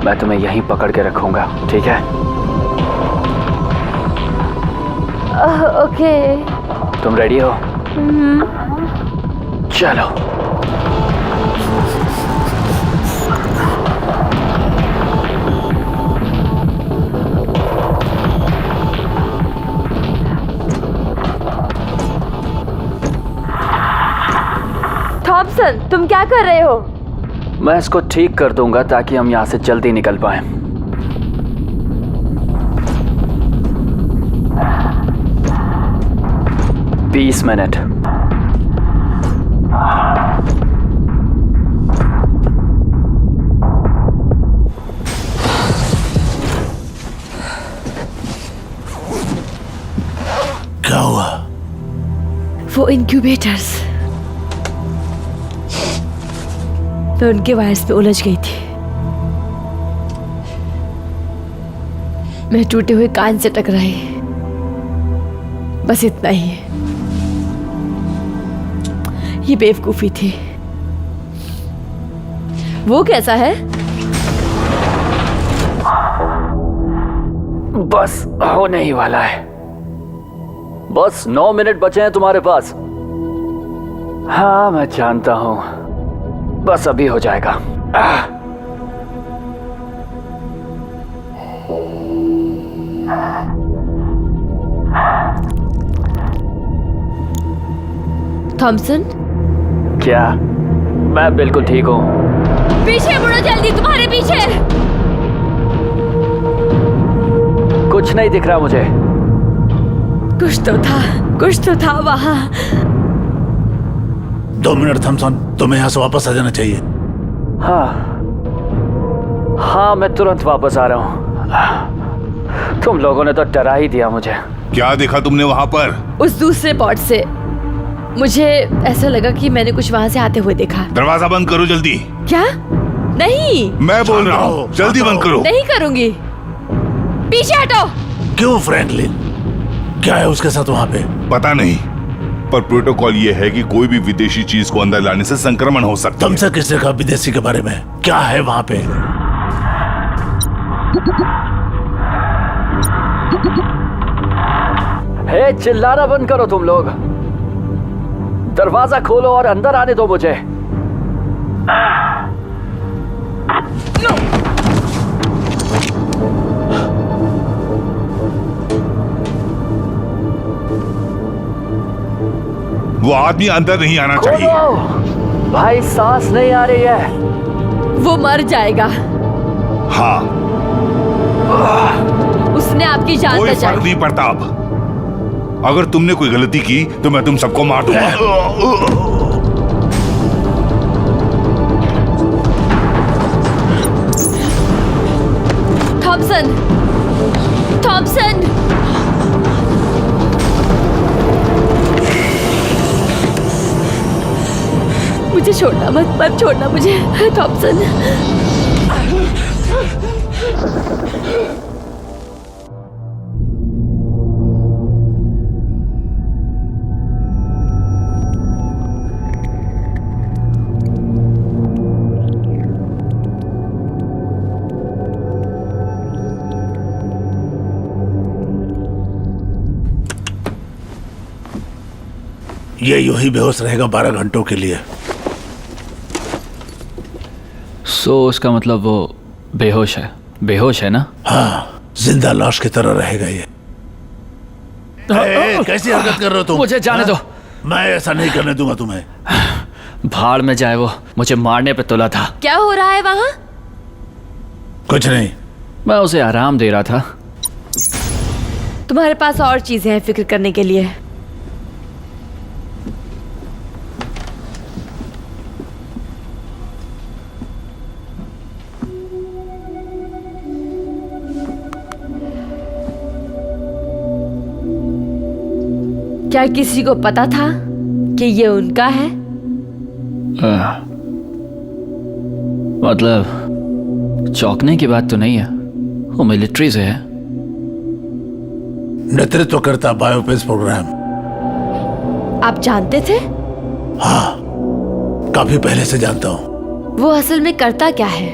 मैं तुम्हें यहीं पकड़ के रखूंगा, ठीक है? ओके। तुम रेडी हो? चलो। थॉमसन, तुम क्या कर रहे हो? मैं इसको ठीक कर दूंगा ताकि हम यहाँ से जल्दी निकल पाए। बीस मिनट। क्या हुआ? वो इंक्यूबेटर्स। मैं उनके वायर्स पे उलझ गई थी। मैं टूटे हुए कान से टकराई, बस इतना ही है। ये बेवकूफी थी। वो कैसा है? बस होने ही वाला है। बस 9 मिनट बचे हैं तुम्हारे पास। हाँ मैं जानता हूं, बस अभी हो जाएगा। थॉमसन? क्या? मैं बिल्कुल ठीक हूं। पीछे मुड़ो जल्दी, तुम्हारे पीछे। कुछ नहीं दिख रहा मुझे। कुछ तो था वहां। 2 मिनट थॉमसन, तुम्हें यहाँ से वापस आ जाना चाहिए। हाँ मैं तुरंत वापस आ रहा हूँ। तुम लोगों ने तो डरा ही दिया मुझे। क्या देखा तुमने वहां पर? उस दूसरे पॉट से मुझे ऐसा लगा कि मैंने कुछ वहां से आते हुए देखा। दरवाजा बंद करो जल्दी। क्या? नहीं, मैं बोल रहा हूँ जल्दी बंद करो। नहीं करूंगी। पीछे हटो। क्यों फ्रैंकलिन, क्या है उसके साथ वहां पे? पता नहीं, पर प्रोटोकॉल ये है कि कोई भी विदेशी चीज को अंदर लाने से संक्रमण हो सकता है। तुमसे किसने कहा विदेशी के बारे में? क्या है वहां पे? हे चिल्लाना बंद करो तुम लोग। दरवाजा खोलो और अंदर आने दो मुझे। वो आदमी अंदर नहीं आना चाहिए। भाई सांस नहीं आ रही है। वो मर जाएगा। हाँ, उसने आपकी जान कोई बचाई। फर्क नहीं पड़ता अब। अगर तुमने कोई गलती की तो मैं तुम सबको मार दूंगा। Thomson, Thomson! मुझे छोड़ना मत छोड़ना मुझे, थॉमसन। ये यूं ही बेहोश रहेगा 12 घंटों के लिए। सो उसका मतलब वो बेहोश है ना? हाँ, जिंदा लाश की तरह रहेगा ये। कैसी हरकत कर रहे हो तुम? मुझे जाने दो। मैं ऐसा नहीं करने दूंगा तुम्हें। भाड़ में जाए, वो मुझे मारने पे तुला था। क्या हो रहा है वहां? कुछ नहीं, मैं उसे आराम दे रहा था। तुम्हारे पास और चीजें हैं फिक्र करने के लिए। क्या किसी को पता था कि ये उनका है? मतलब चौंकने की बात तो नहीं है। वो मिलिट्री से है। नेतृत्व करता बायोपेस प्रोग्राम। आप जानते थे? हाँ, काफी पहले से जानता हूँ। वो असल में करता क्या है?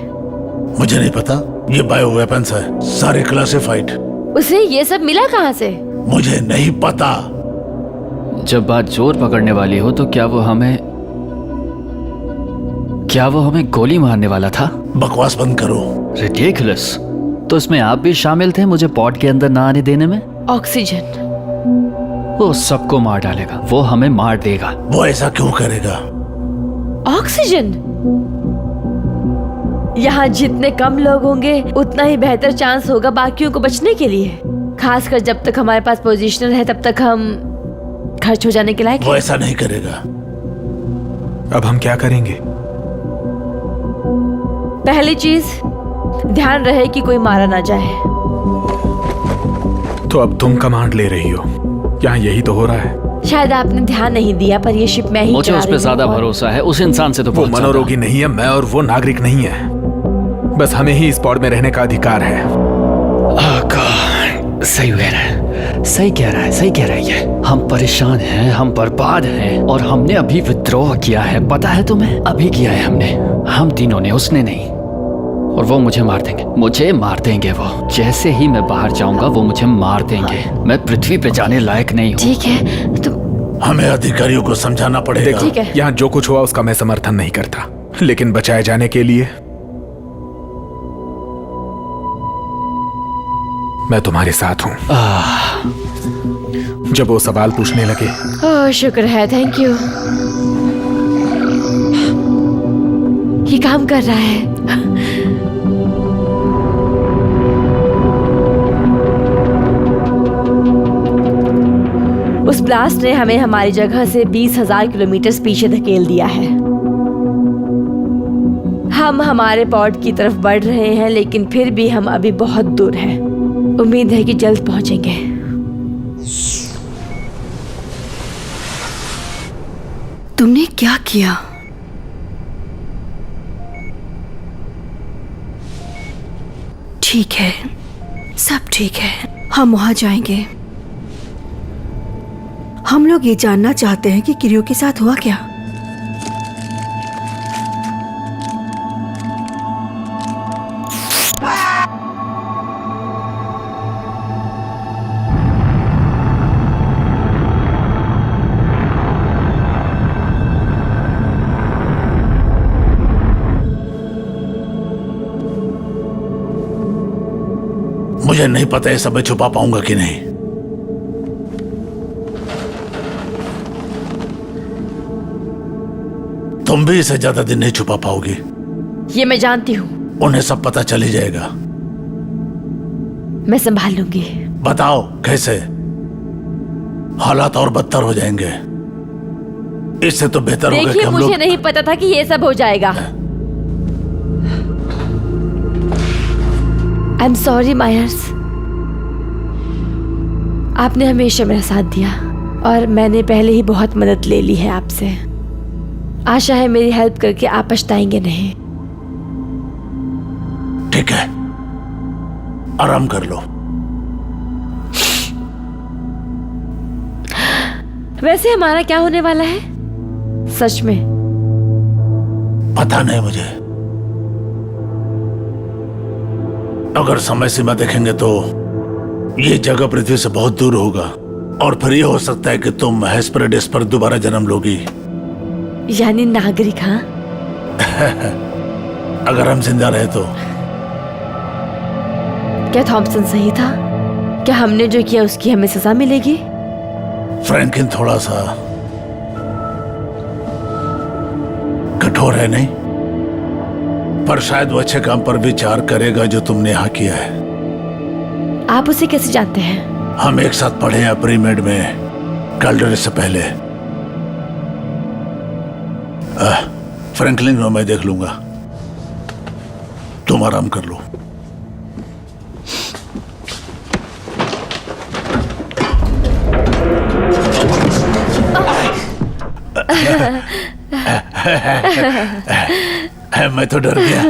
मुझे नहीं पता। ये बायो वेपन्स है, सारे क्लासिफाइड। उसे ये सब मिला कहाँ से? मुझे नहीं पता। जब बात जोर पकड़ने वाली हो तो क्या वो हमें गोली मारने वाला था? बकवास बंद करो। रिडिकुलस। तो इसमें आप भी शामिल थे मुझे पॉड के अंदर ना आने देने में? ऑक्सीजन। वो सबको मार डालेगा, वो हमें मार देगा। वो ऐसा क्यों करेगा? ऑक्सीजन? यहाँ जितने कम लोग होंगे उतना ही बेहतर चांस होगा बाकियों को बचने के लिए। खासकर जब तक हमारे पास पोजीशनर है, तब तक हम खर्च हो जाने के लायक। वो ऐसा नहीं करेगा। अब हम क्या करेंगे? पहली चीज, ध्यान रहे कि कोई मारा ना जाए। तो अब तुम कमांड ले रही हो। यहाँ यही तो हो रहा है। शायद आपने ध्यान नहीं दिया पर ये शिप मैं ही मुझे चला उस रही पर हूँ ज्यादा और- भरोसा है, उस इंसान से तो वो बहुत ज्यादा। मनोरोगी नहीं है, मैं और वो नागरिक नहीं है। बस हमें ही इस पॉड में रहने का अधिकार है। Oh God, सही कह रहा है, सही कह रहा है, सही कह रहा है ये। हम परेशान हैं, हम बर्बाद हैं और हमने अभी विद्रोह किया है, पता है तुम्हें? अभी किया है हमने, हम तीनों ने, उसने नहीं। और वो मुझे मार देंगे, मुझे मार देंगे वो। जैसे ही मैं बाहर जाऊंगा वो मुझे मार देंगे। मैं पृथ्वी पे जाने लायक नहीं हूँ। ठीक है तो हमें अधिकारियों को समझाना पड़ेगा। ठीक है। यहाँ जो कुछ हुआ उसका मैं समर्थन नहीं करता, लेकिन बचाए जाने के लिए मैं तुम्हारे साथ हूँ। जब वो सवाल पूछने लगे, ओह शुक्र है, थैंक यू। ये काम कर रहा है। उस ब्लास्ट ने हमें हमारी जगह से 20,000 किलोमीटर पीछे धकेल दिया है। हम हमारे पॉड की तरफ बढ़ रहे हैं लेकिन फिर भी हम अभी बहुत दूर हैं। उम्मीद है कि जल्द पहुंचेंगे। तुमने क्या किया? ठीक है, सब ठीक है, हम वहां जाएंगे। हम लोग ये जानना चाहते हैं कि किरियो के साथ हुआ क्या। मुझे नहीं पता ये सब मैं छुपा पाऊंगा कि नहीं। तुम भी इसे ज्यादा दिन नहीं छुपा पाओगी। ये मैं जानती हूँ, उन्हें सब पता चल ही जाएगा। मैं संभाल लूंगी। बताओ कैसे? हालात और बदतर हो जाएंगे। इससे तो बेहतर होगा कि देखिए हम मुझे लोग नहीं पता था कि ये सब हो जाएगा। I am sorry Myers. आपने हमेशा मेरा साथ दिया और मैंने पहले ही बहुत मदद ले ली है आपसे। आशा है मेरी हेल्प करके आप पछताएंगे नहीं। ठीक है, आराम कर लो। वैसे हमारा क्या होने वाला है सच में? पता नहीं मुझे। अगर समय सीमा देखेंगे तो ये जगह पृथ्वी से बहुत दूर होगा और फिर ये हो सकता है कि तुम हेस्पेरिडस पर दोबारा जन्म लोगी। यानी नागरिक? हाँ, अगर हम जिंदा रहे तो। क्या थॉमसन सही था? क्या हमने जो किया उसकी हमें सजा मिलेगी? फ्रैंकलिन थोड़ा सा कठोर है नहीं, पर शायद वो अच्छे काम पर विचार करेगा जो तुमने यहाँ किया है। आप उसे कैसे जानते हैं? हम एक साथ पढ़े हैं प्रीमेड में कैल्डर से पहले। फ्रैंकलिन को मैं देख लूंगा, तुम आराम कर लो। मैं तो डर गया।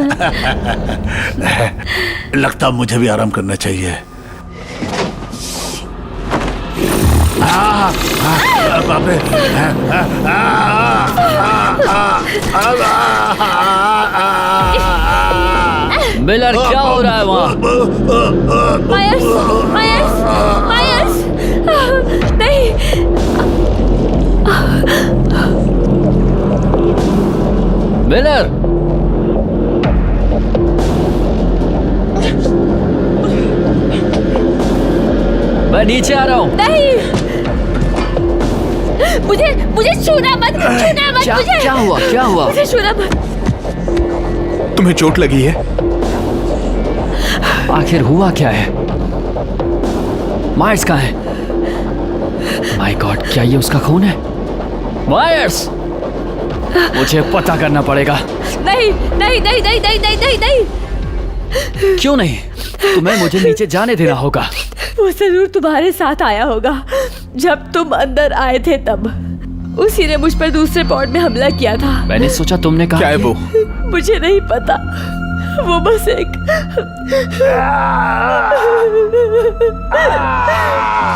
लगता मुझे भी आराम करना चाहिए। बाप रे। मिलर क्या हो रहा है वहाँ? मायर्स, मायर्स, मायर्स, नहीं। मिलर, मैं नीचे आ रहा हूँ। नहीं, मुझे छूना मत, छूना मत मुझे। क्या हुआ? क्या हुआ? मुझे छूना मत। तुम्हें चोट लगी है? आखिर हुआ क्या है? मायर्स कहाँ है? माय गॉड, क्या ये उसका खून है? मायर्स, मुझे पता करना पड़ेगा। नहीं नहीं नहीं नहीं नहीं नहीं नहीं नहीं। क्यों नहीं? तुम्हें मुझे नीचे जाने देना होगा। वो जरूर तुम्हारे साथ आया होगा जब तुम अंदर आए थे तब। उसी ने मुझ पर दूसरे पॉड में हमला किया था। मैंने सोचा तुमने कहा क्या है वो? मुझे नहीं पता, वो बस एक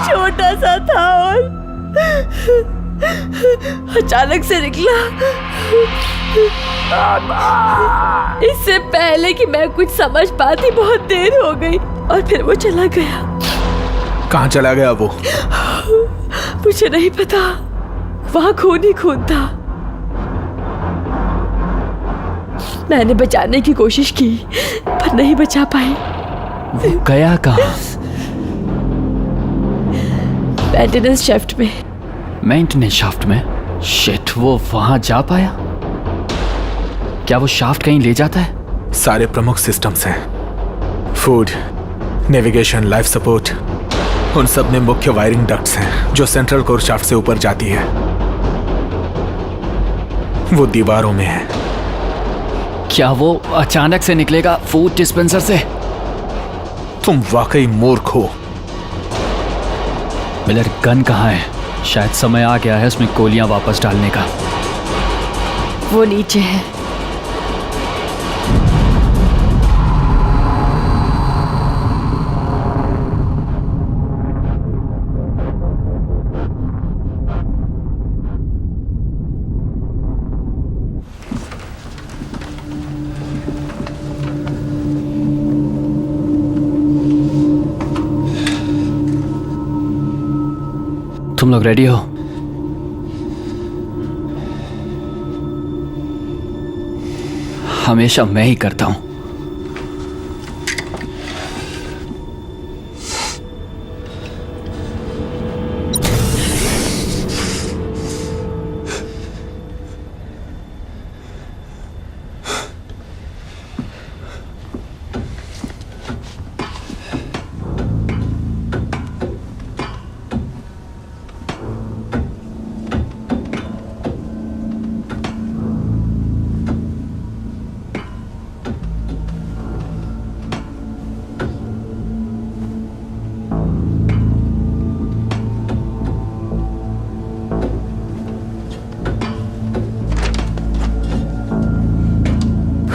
छोटा सा था और अचानक से निकला। इससे पहले कि मैं कुछ समझ पाती बहुत देर हो गई और फिर वो चला गया। कहाँ चला गया वो? मुझे नहीं पता, वहां खून ही खून था। मैंने बचाने की कोशिश की पर नहीं बचा पाई। वो गया कहाँ? मेंटेनेंस शाफ्ट में। मेंटेनेंस शाफ्ट में? शिट, वो वहां जा पाया? क्या वो शाफ्ट कहीं ले जाता है? सारे प्रमुख सिस्टम्स हैं, फूड, नेविगेशन, लाइफ सपोर्ट, उन सब में मुख्य वायरिंग डक्ट्स हैं जो सेंट्रल कोर शाफ्ट से ऊपर जाती है। वो दीवारों में है। क्या वो अचानक से निकलेगा फूड डिस्पेंसर से? तुम वाकई मूर्ख हो। मिलर, गन कहाँ है? शायद समय आ गया है उसमें गोलियां वापस डालने का। वो नीचे है। तुम लोग रेडी हो? हमेशा मैं ही करता हूं।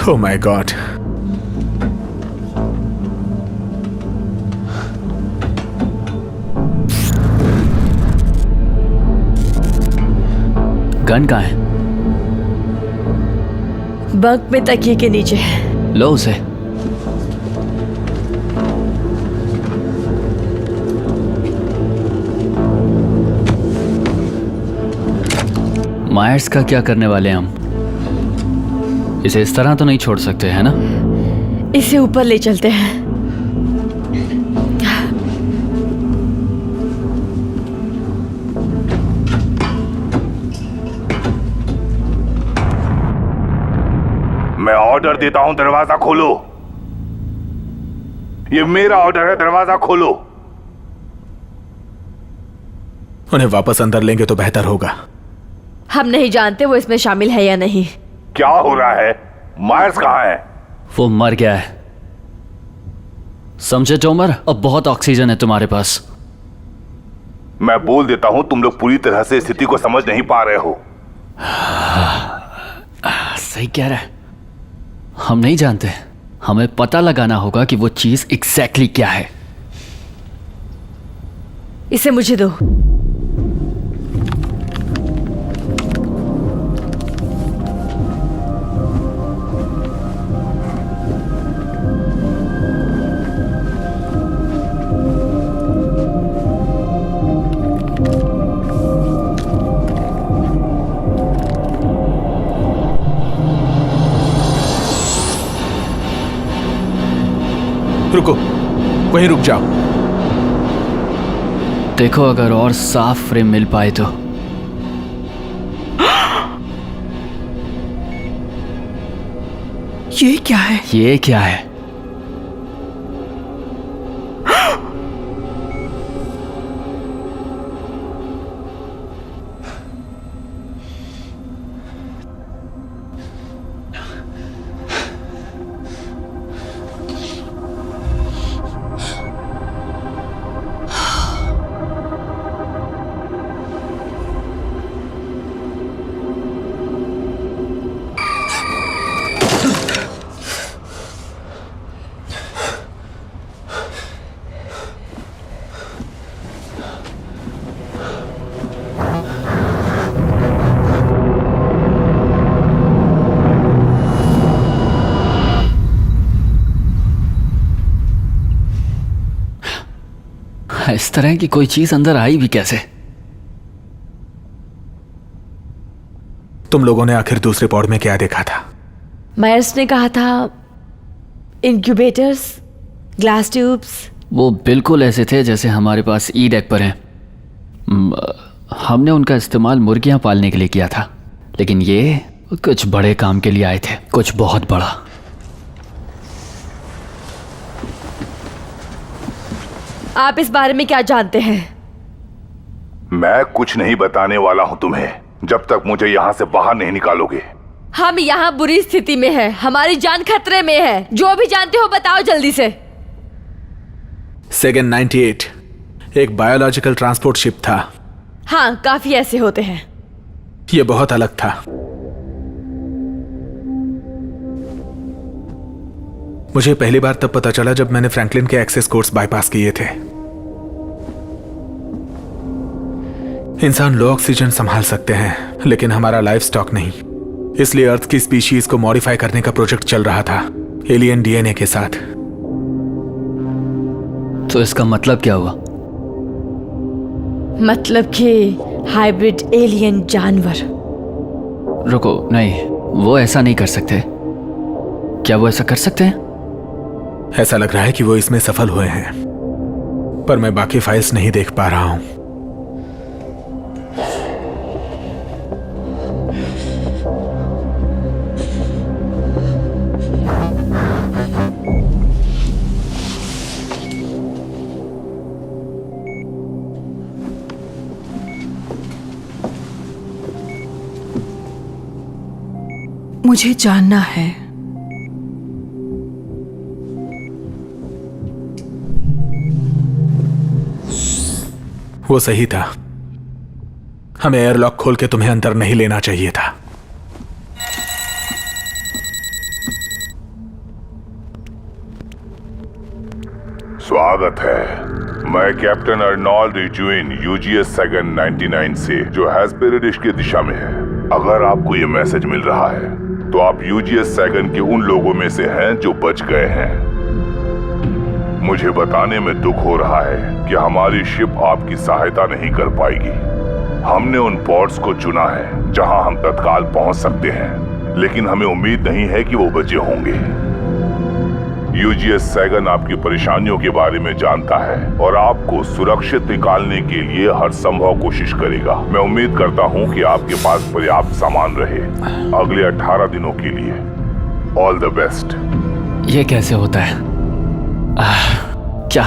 Oh my God. गन कहाँ है? बंक में तकिए के नीचे है। लो उसे। मायर्स का क्या करने वाले हैं हम? इसे इस तरह तो नहीं छोड़ सकते, है ना? इसे ऊपर ले चलते हैं। मैं ऑर्डर देता हूं, दरवाजा खोलो। ये मेरा ऑर्डर है, दरवाजा खोलो। उन्हें वापस अंदर लेंगे तो बेहतर होगा। हम नहीं जानते वो इसमें शामिल है या नहीं। क्या हो रहा है? मायर्स कहाँ है? वो मर गया है। समझे टोमर? अब बहुत ऑक्सीजन है तुम्हारे पास। मैं बोल देता हूं, तुम लोग पूरी तरह से स्थिति को समझ नहीं पा रहे हो। सही कह रहा है। हम नहीं जानते। हमें पता लगाना होगा कि वो चीज एग्जैक्टली क्या है। इसे मुझे दो। रुको, वहीं रुक जाओ। देखो अगर और साफ फ्रेम मिल पाए तो। ये क्या है? ये क्या है? इस तरह की कोई चीज अंदर आई भी कैसे? तुम लोगों ने आखिर दूसरे पॉड में क्या देखा था? मायर्स ने कहा था इंक्यूबेटर्स, ग्लास ट्यूब्स। वो बिल्कुल ऐसे थे जैसे हमारे पास ई डेक पर हैं। हमने उनका इस्तेमाल मुर्गियां पालने के लिए किया था, लेकिन ये कुछ बड़े काम के लिए आए थे, कुछ बहुत बड़ा। आप इस बारे में क्या जानते हैं? मैं कुछ नहीं बताने वाला हूं तुम्हें जब तक मुझे यहाँ से बाहर नहीं निकालोगे। हम यहाँ बुरी स्थिति में हैं, हमारी जान खतरे में है। जो भी जानते हो बताओ जल्दी से। सेगन 98 एक बायोलॉजिकल ट्रांसपोर्ट शिप था। हाँ, काफी ऐसे होते हैं। यह बहुत अलग था। मुझे पहली बार तब पता चला जब मैंने फ्रैंकलिन के एक्सेस कोर्स बाईपास किए थे। इंसान लो ऑक्सीजन संभाल सकते हैं, लेकिन हमारा लाइफ स्टॉक नहीं। इसलिए अर्थ की स्पीशीज को मॉडिफाई करने का प्रोजेक्ट चल रहा था, एलियन डीएनए के साथ। तो इसका मतलब क्या हुआ? मतलब कि हाइब्रिड एलियन जानवर। रुको, नहीं, वो ऐसा नहीं कर सकते। क्या वो ऐसा कर सकते हैं? ऐसा लग रहा है कि वो इसमें सफल हुए हैं, पर मैं बाकी फाइल्स नहीं देख पा रहा हूं। मुझे जानना है। वो सही था। हमें एयरलॉक खोल के तुम्हें अंदर नहीं लेना चाहिए था। स्वागत है। मैं कैप्टन अर्नोल्ड रिजुइन यूजीएस सेगन 99 से, जो हेस्पेरिडिश की दिशा में है। अगर आपको ये मैसेज मिल रहा है तो आप यूजीएस सेगन के उन लोगों में से हैं जो बच गए हैं। मुझे बताने में दुख हो रहा है कि हमारी शिप आपकी सहायता नहीं कर पाएगी। हमने उन पोर्ट्स को चुना है जहां हम तत्काल पहुंच सकते हैं, लेकिन हमें उम्मीद नहीं है कि वो बचे होंगे। यूजीएस सेगन आपकी परेशानियों के बारे में जानता है और आपको सुरक्षित निकालने के लिए हर संभव कोशिश करेगा। मैं उम्मीद करता हूं कि आपके पास पर्याप्त सामान रहे अगले 18 दिनों के लिए। All the best. ये कैसे होता है? क्या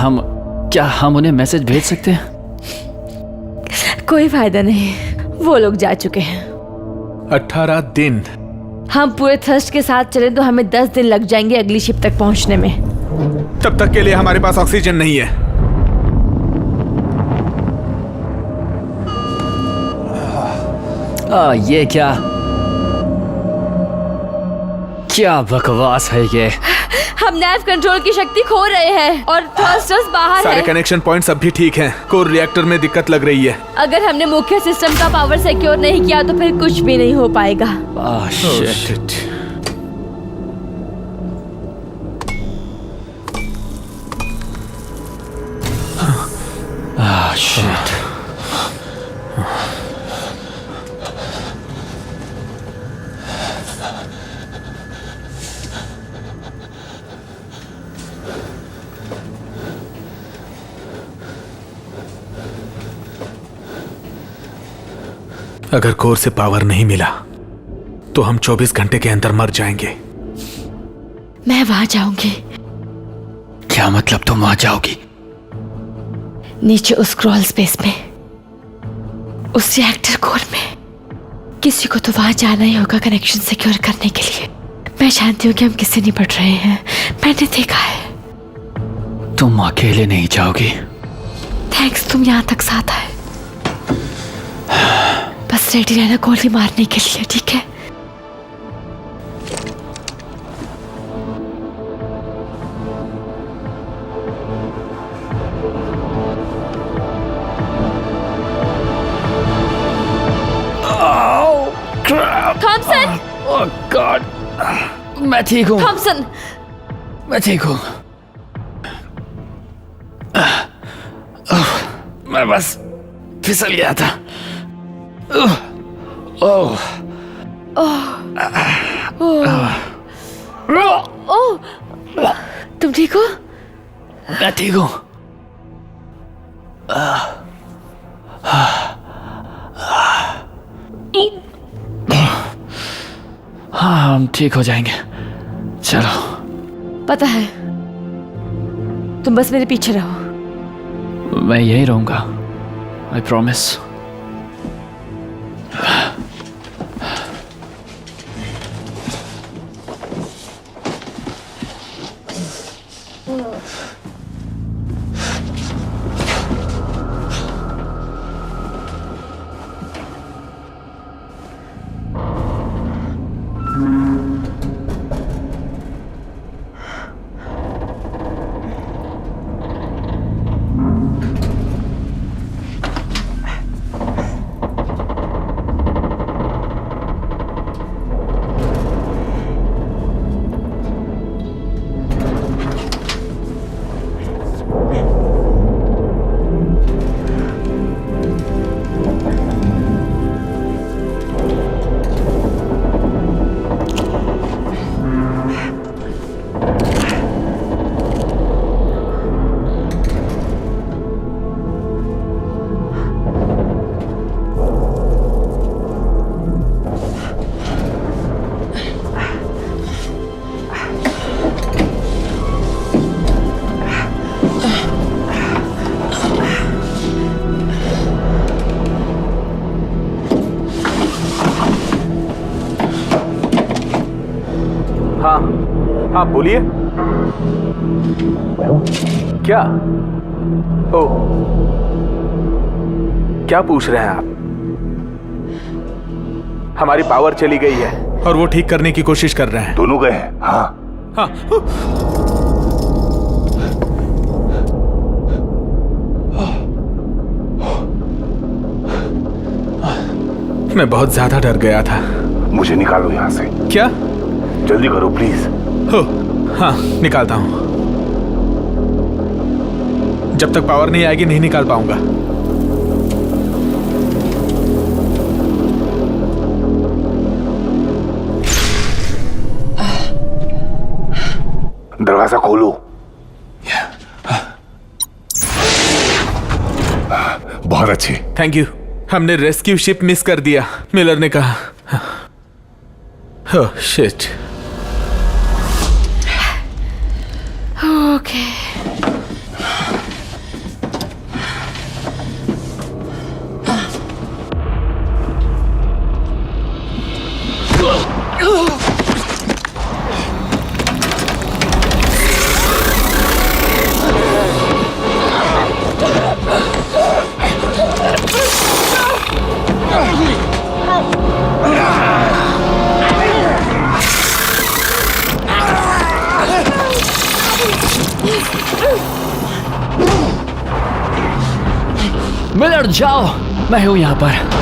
हम उन्हें मैसेज भेज सकते हैं? कोई फायदा नहीं, वो लोग जा चुके हैं। 18 दिन? हम पूरे थ्रस्ट के साथ चले तो हमें 10 दिन लग जाएंगे अगली शिप तक पहुंचने में। तब तक के लिए हमारे पास ऑक्सीजन नहीं है। ये क्या बकवास है ये? हम नैव कंट्रोल की शक्ति खो रहे हैं और थ्रस्टर्स बाहर सारे है। कनेक्शन पॉइंट्स अब भी ठीक हैं। कोर रिएक्टर में दिक्कत लग रही है। अगर हमने मुख्य सिस्टम का पावर सिक्योर नहीं किया तो फिर कुछ भी नहीं हो पाएगा। शिट। शिट। अगर कोर से पावर नहीं मिला तो हम 24 घंटे के अंदर मर जाएंगे। मैं वहां जाऊंगी। क्या मतलब तुम वहां जाओगी? नीचे उस क्रॉल स्पेस में, उस रिएक्टर कोर में। किसी को तो वहां जाना ही होगा कनेक्शन सिक्योर करने के लिए। मैं जानती हूँ कि हम किससे निपट रहे हैं, मैंने देखा है। तुम अकेले नहीं जाओगी। थैंक्स, तुम यहाँ तक साथ आए। बस रेडी रहना गोली मारने के लिए, ठीक है? थॉमसन! ओह गॉड, मैं ठीक हूँ। थॉमसन! मैं ठीक हूँ। मैं बस फिसल गया था। ओह तुम ठीक हो? मैं ठीक हूँ। हाँ, हम ठीक हो जाएंगे। चलो। पता है, तुम बस मेरे पीछे रहो। मैं यही रहूंगा, आई प्रॉमिस। हाँ बोलिए। क्या? ओ, क्या पूछ रहे हैं आप? हमारी पावर चली गई है और वो ठीक करने की कोशिश कर रहे हैं। दोनों गए हैं? हाँ हाँ। मैं बहुत ज्यादा डर गया था। मुझे निकालो यहाँ से। क्या? जल्दी करो प्लीज। हो, हाँ निकालता हूं। जब तक पावर नहीं आएगी नहीं निकाल पाऊंगा। दरवाजा खोलो। बहुत अच्छी। Thank you. हमने रेस्क्यू शिप मिस कर दिया, मिलर ने कहा। Oh shit. ओके। मिलर जाओ, मैं हूं यहां पर।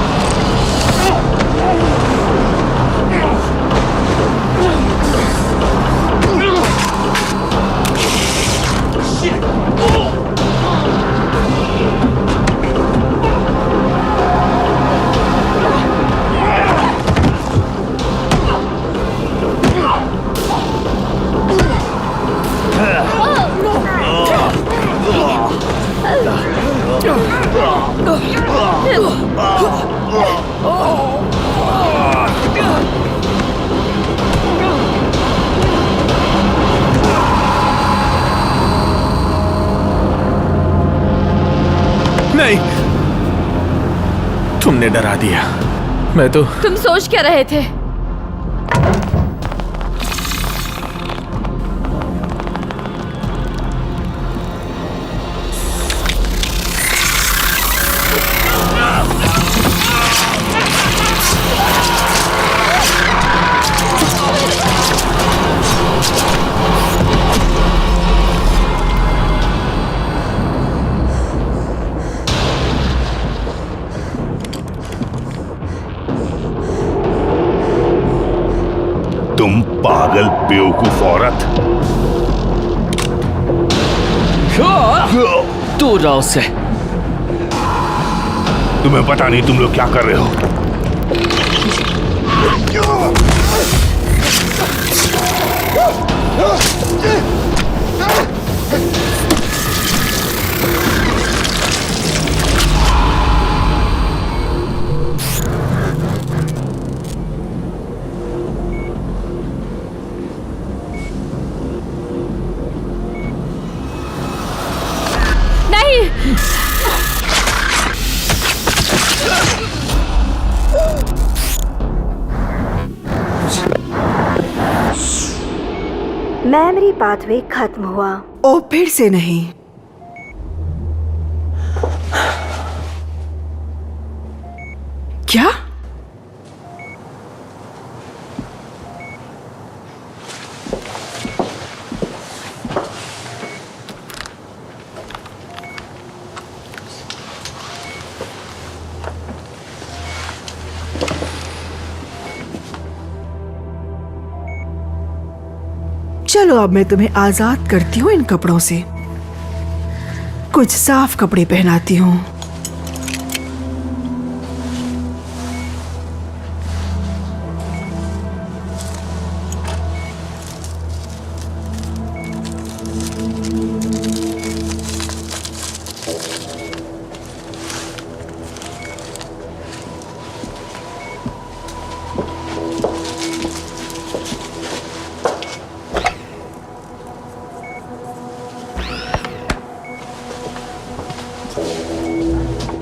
नहीं, तुमने डरा दिया। मैं तो तुम सोच क्या रहे थे? तुम पागल बेवकूफ औरत। दूर रहो उससे। तुम्हें पता नहीं तुम लोग क्या कर रहे हो। नहीं, मेमोरी पाथवे खत्म हुआ। ओ फिर से नहीं। क्या? चलो अब मैं तुम्हें आजाद करती हूँ इन कपड़ों से। कुछ साफ कपड़े पहनाती हूँ।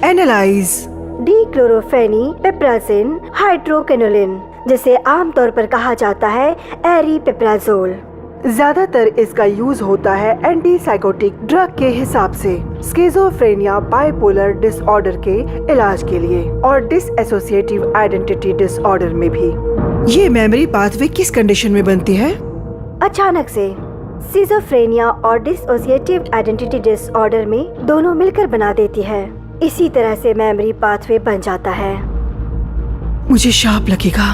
एनालाइज डीक्लोरोफेनी पेप्राजिन हाइड्रोक्विनोलिन, जिसे आमतौर पर कहा जाता है एरीपेप्राजोल। ज्यादातर इसका यूज होता है एंटीसाइकोटिक ड्रग के हिसाब से स्किज़ोफ्रेनिया बाइपोलर डिसऑर्डर के इलाज के लिए और डिसएसोसिएटिव आइडेंटिटी डिसऑर्डर में भी। ये मेमोरी पाथवे किस कंडीशन में बनती है? अचानक से स्किज़ोफ्रेनिया और डिसोसिएटिव आइडेंटिटी डिसऑर्डर में दोनों मिलकर बना देती है। इसी तरह से मेमोरी पाथवे बन जाता है। मुझे शाप लगेगा।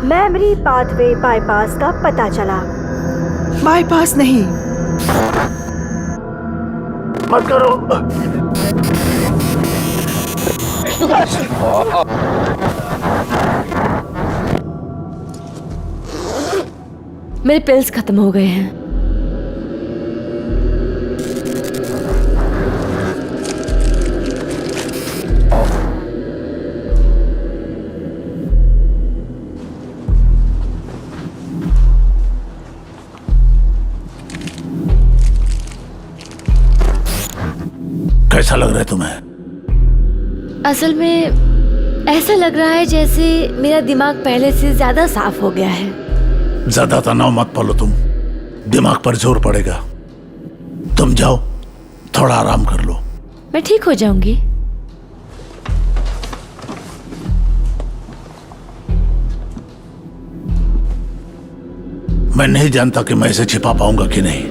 मेमोरी पाथवे बाईपास का पता चला। बाईपास नहीं, मत करो। मेरे पिल्स खत्म हो गए हैं। कैसा लग रहा है तुम्हें? असल में ऐसा लग रहा है जैसे मेरा दिमाग पहले से ज्यादा साफ हो गया है। ज्यादा तनाव मत पालो तुम, दिमाग पर जोर पड़ेगा। तुम जाओ, थोड़ा आराम कर लो। मैं ठीक हो जाऊंगी। मैं नहीं जानता कि मैं इसे छिपा पाऊंगा कि नहीं।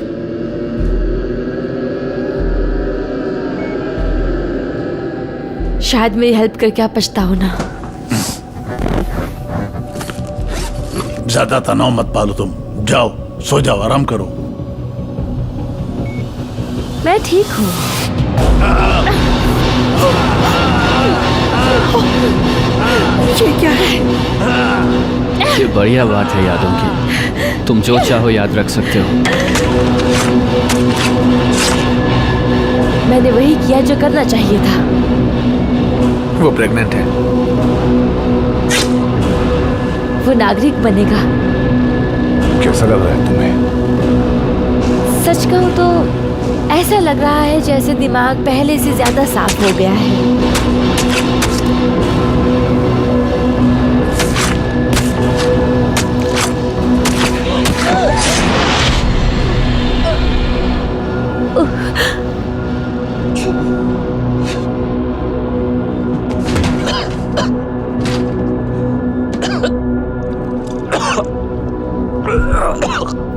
शायद मेरी हेल्प करके आप पछताओ ना। ज्यादा तनाव मत पालो तुम, जाओ सो जाओ, आराम करो। मैं ठीक हूँ। ये क्या है? ये बढ़िया बात है यादों की। तुम जो चाहो याद रख सकते हो। मैंने वही किया जो करना चाहिए था। वो प्रेग्नेंट है। वो नागरिक बनेगा। कैसा लग रहा है तुम्हें? सच कहूँ तो ऐसा लग रहा है जैसे दिमाग पहले से ज्यादा साफ हो गया है।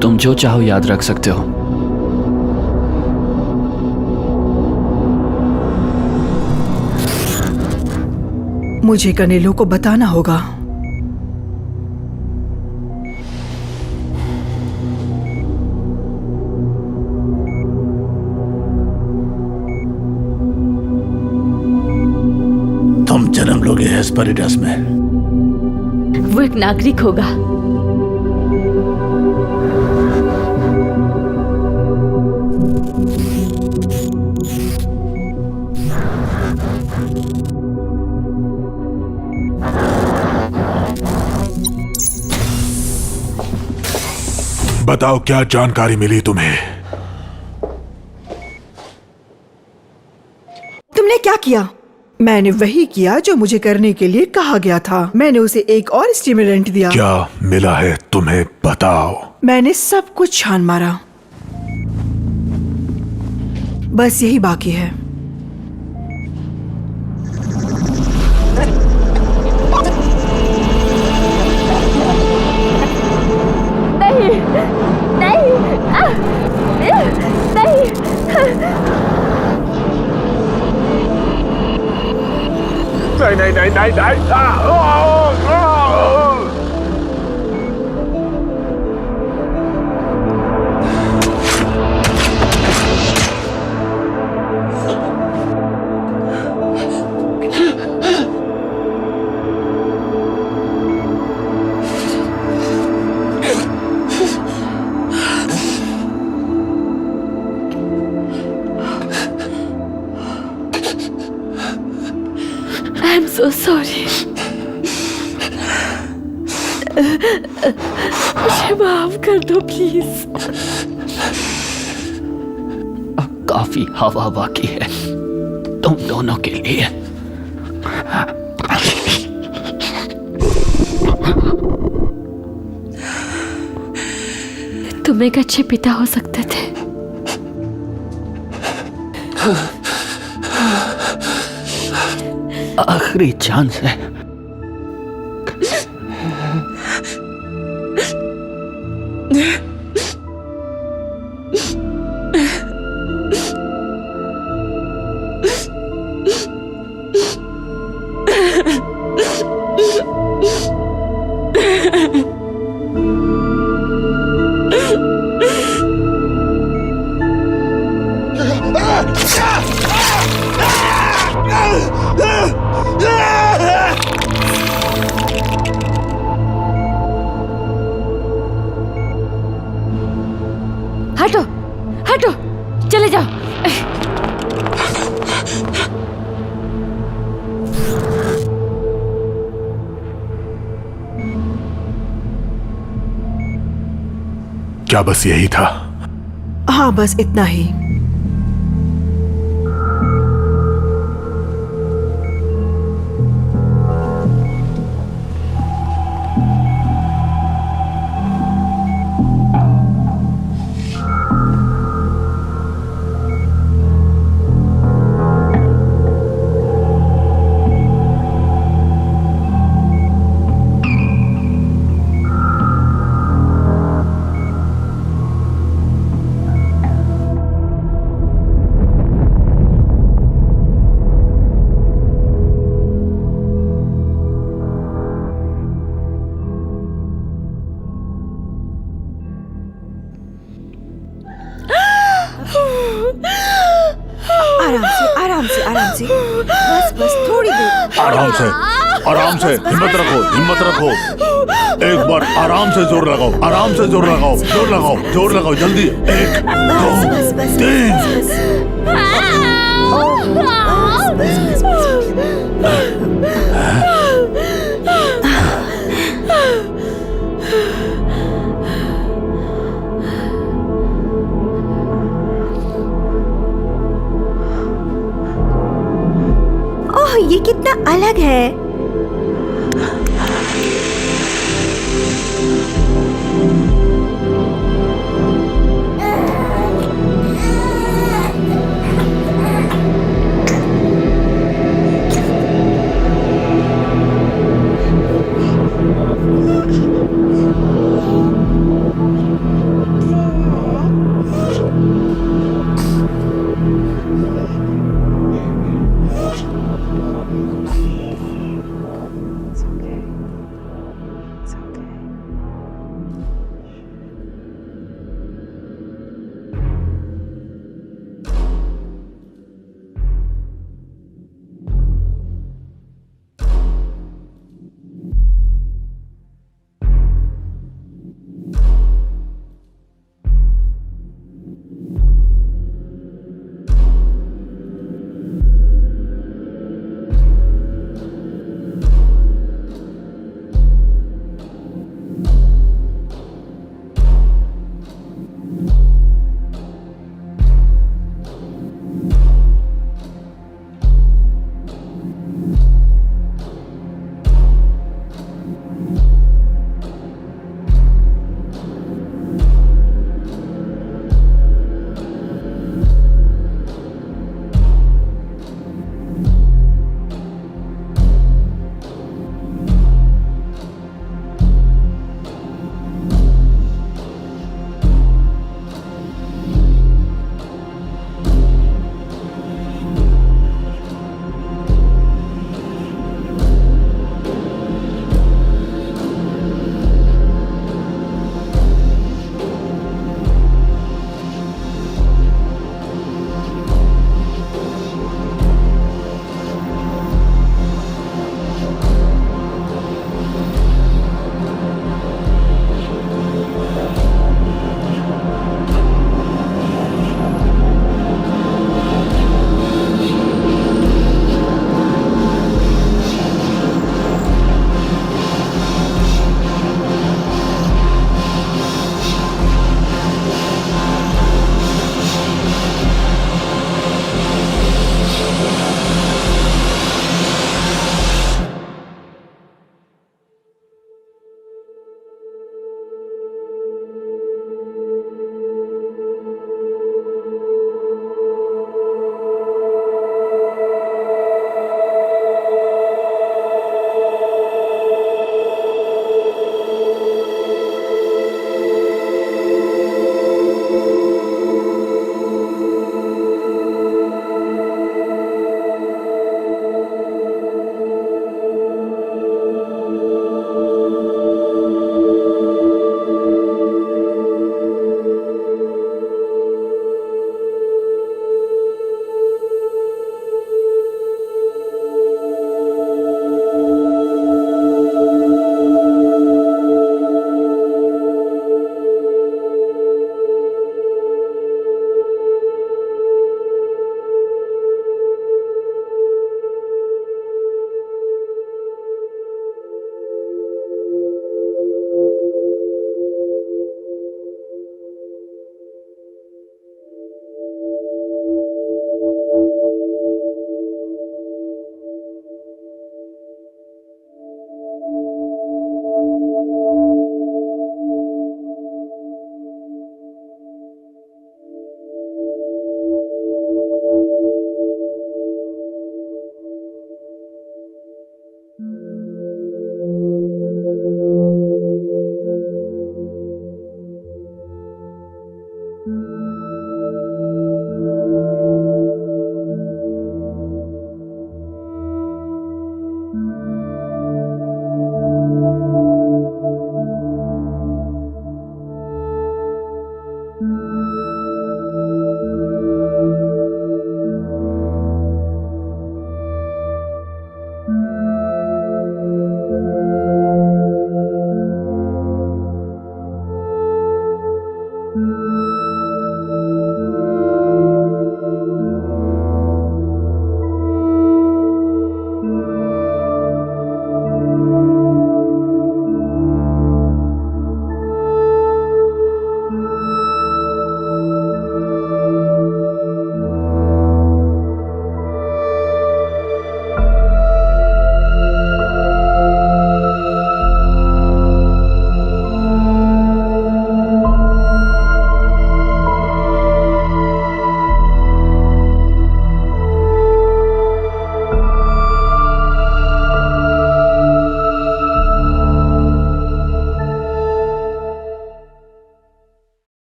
तुम जो चाहो याद रख सकते हो। मुझे कनेलो को बताना होगा। तुम जन्म लोगे हेस्पेरिडस में। वो एक नागरिक होगा। बताओ क्या जानकारी मिली तुम्हें? तुमने क्या किया? मैंने वही किया जो मुझे करने के लिए कहा गया था। मैंने उसे एक और स्टिमुलेंट दिया। क्या मिला है तुम्हें बताओ। मैंने सब कुछ छान मारा, बस यही बाकी है। नहीं नहीं नहीं। I'm so sorry. मुझे माफ कर दो प्लीज। काफी हवा बाकी है तुम दोनों के लिए। तुम एक अच्छे पिता हो सकते थे। आखिरी चांस है। हटो हटो, चले जाओ। क्या बस यही था? हाँ, बस इतना ही। आराम से, बस थोड़ी देर। आराम से, हिम्मत रखो। एक बार आराम से जोर लगाओ, जल्दी। 1 2 3। ओह, ये कितना अलग है।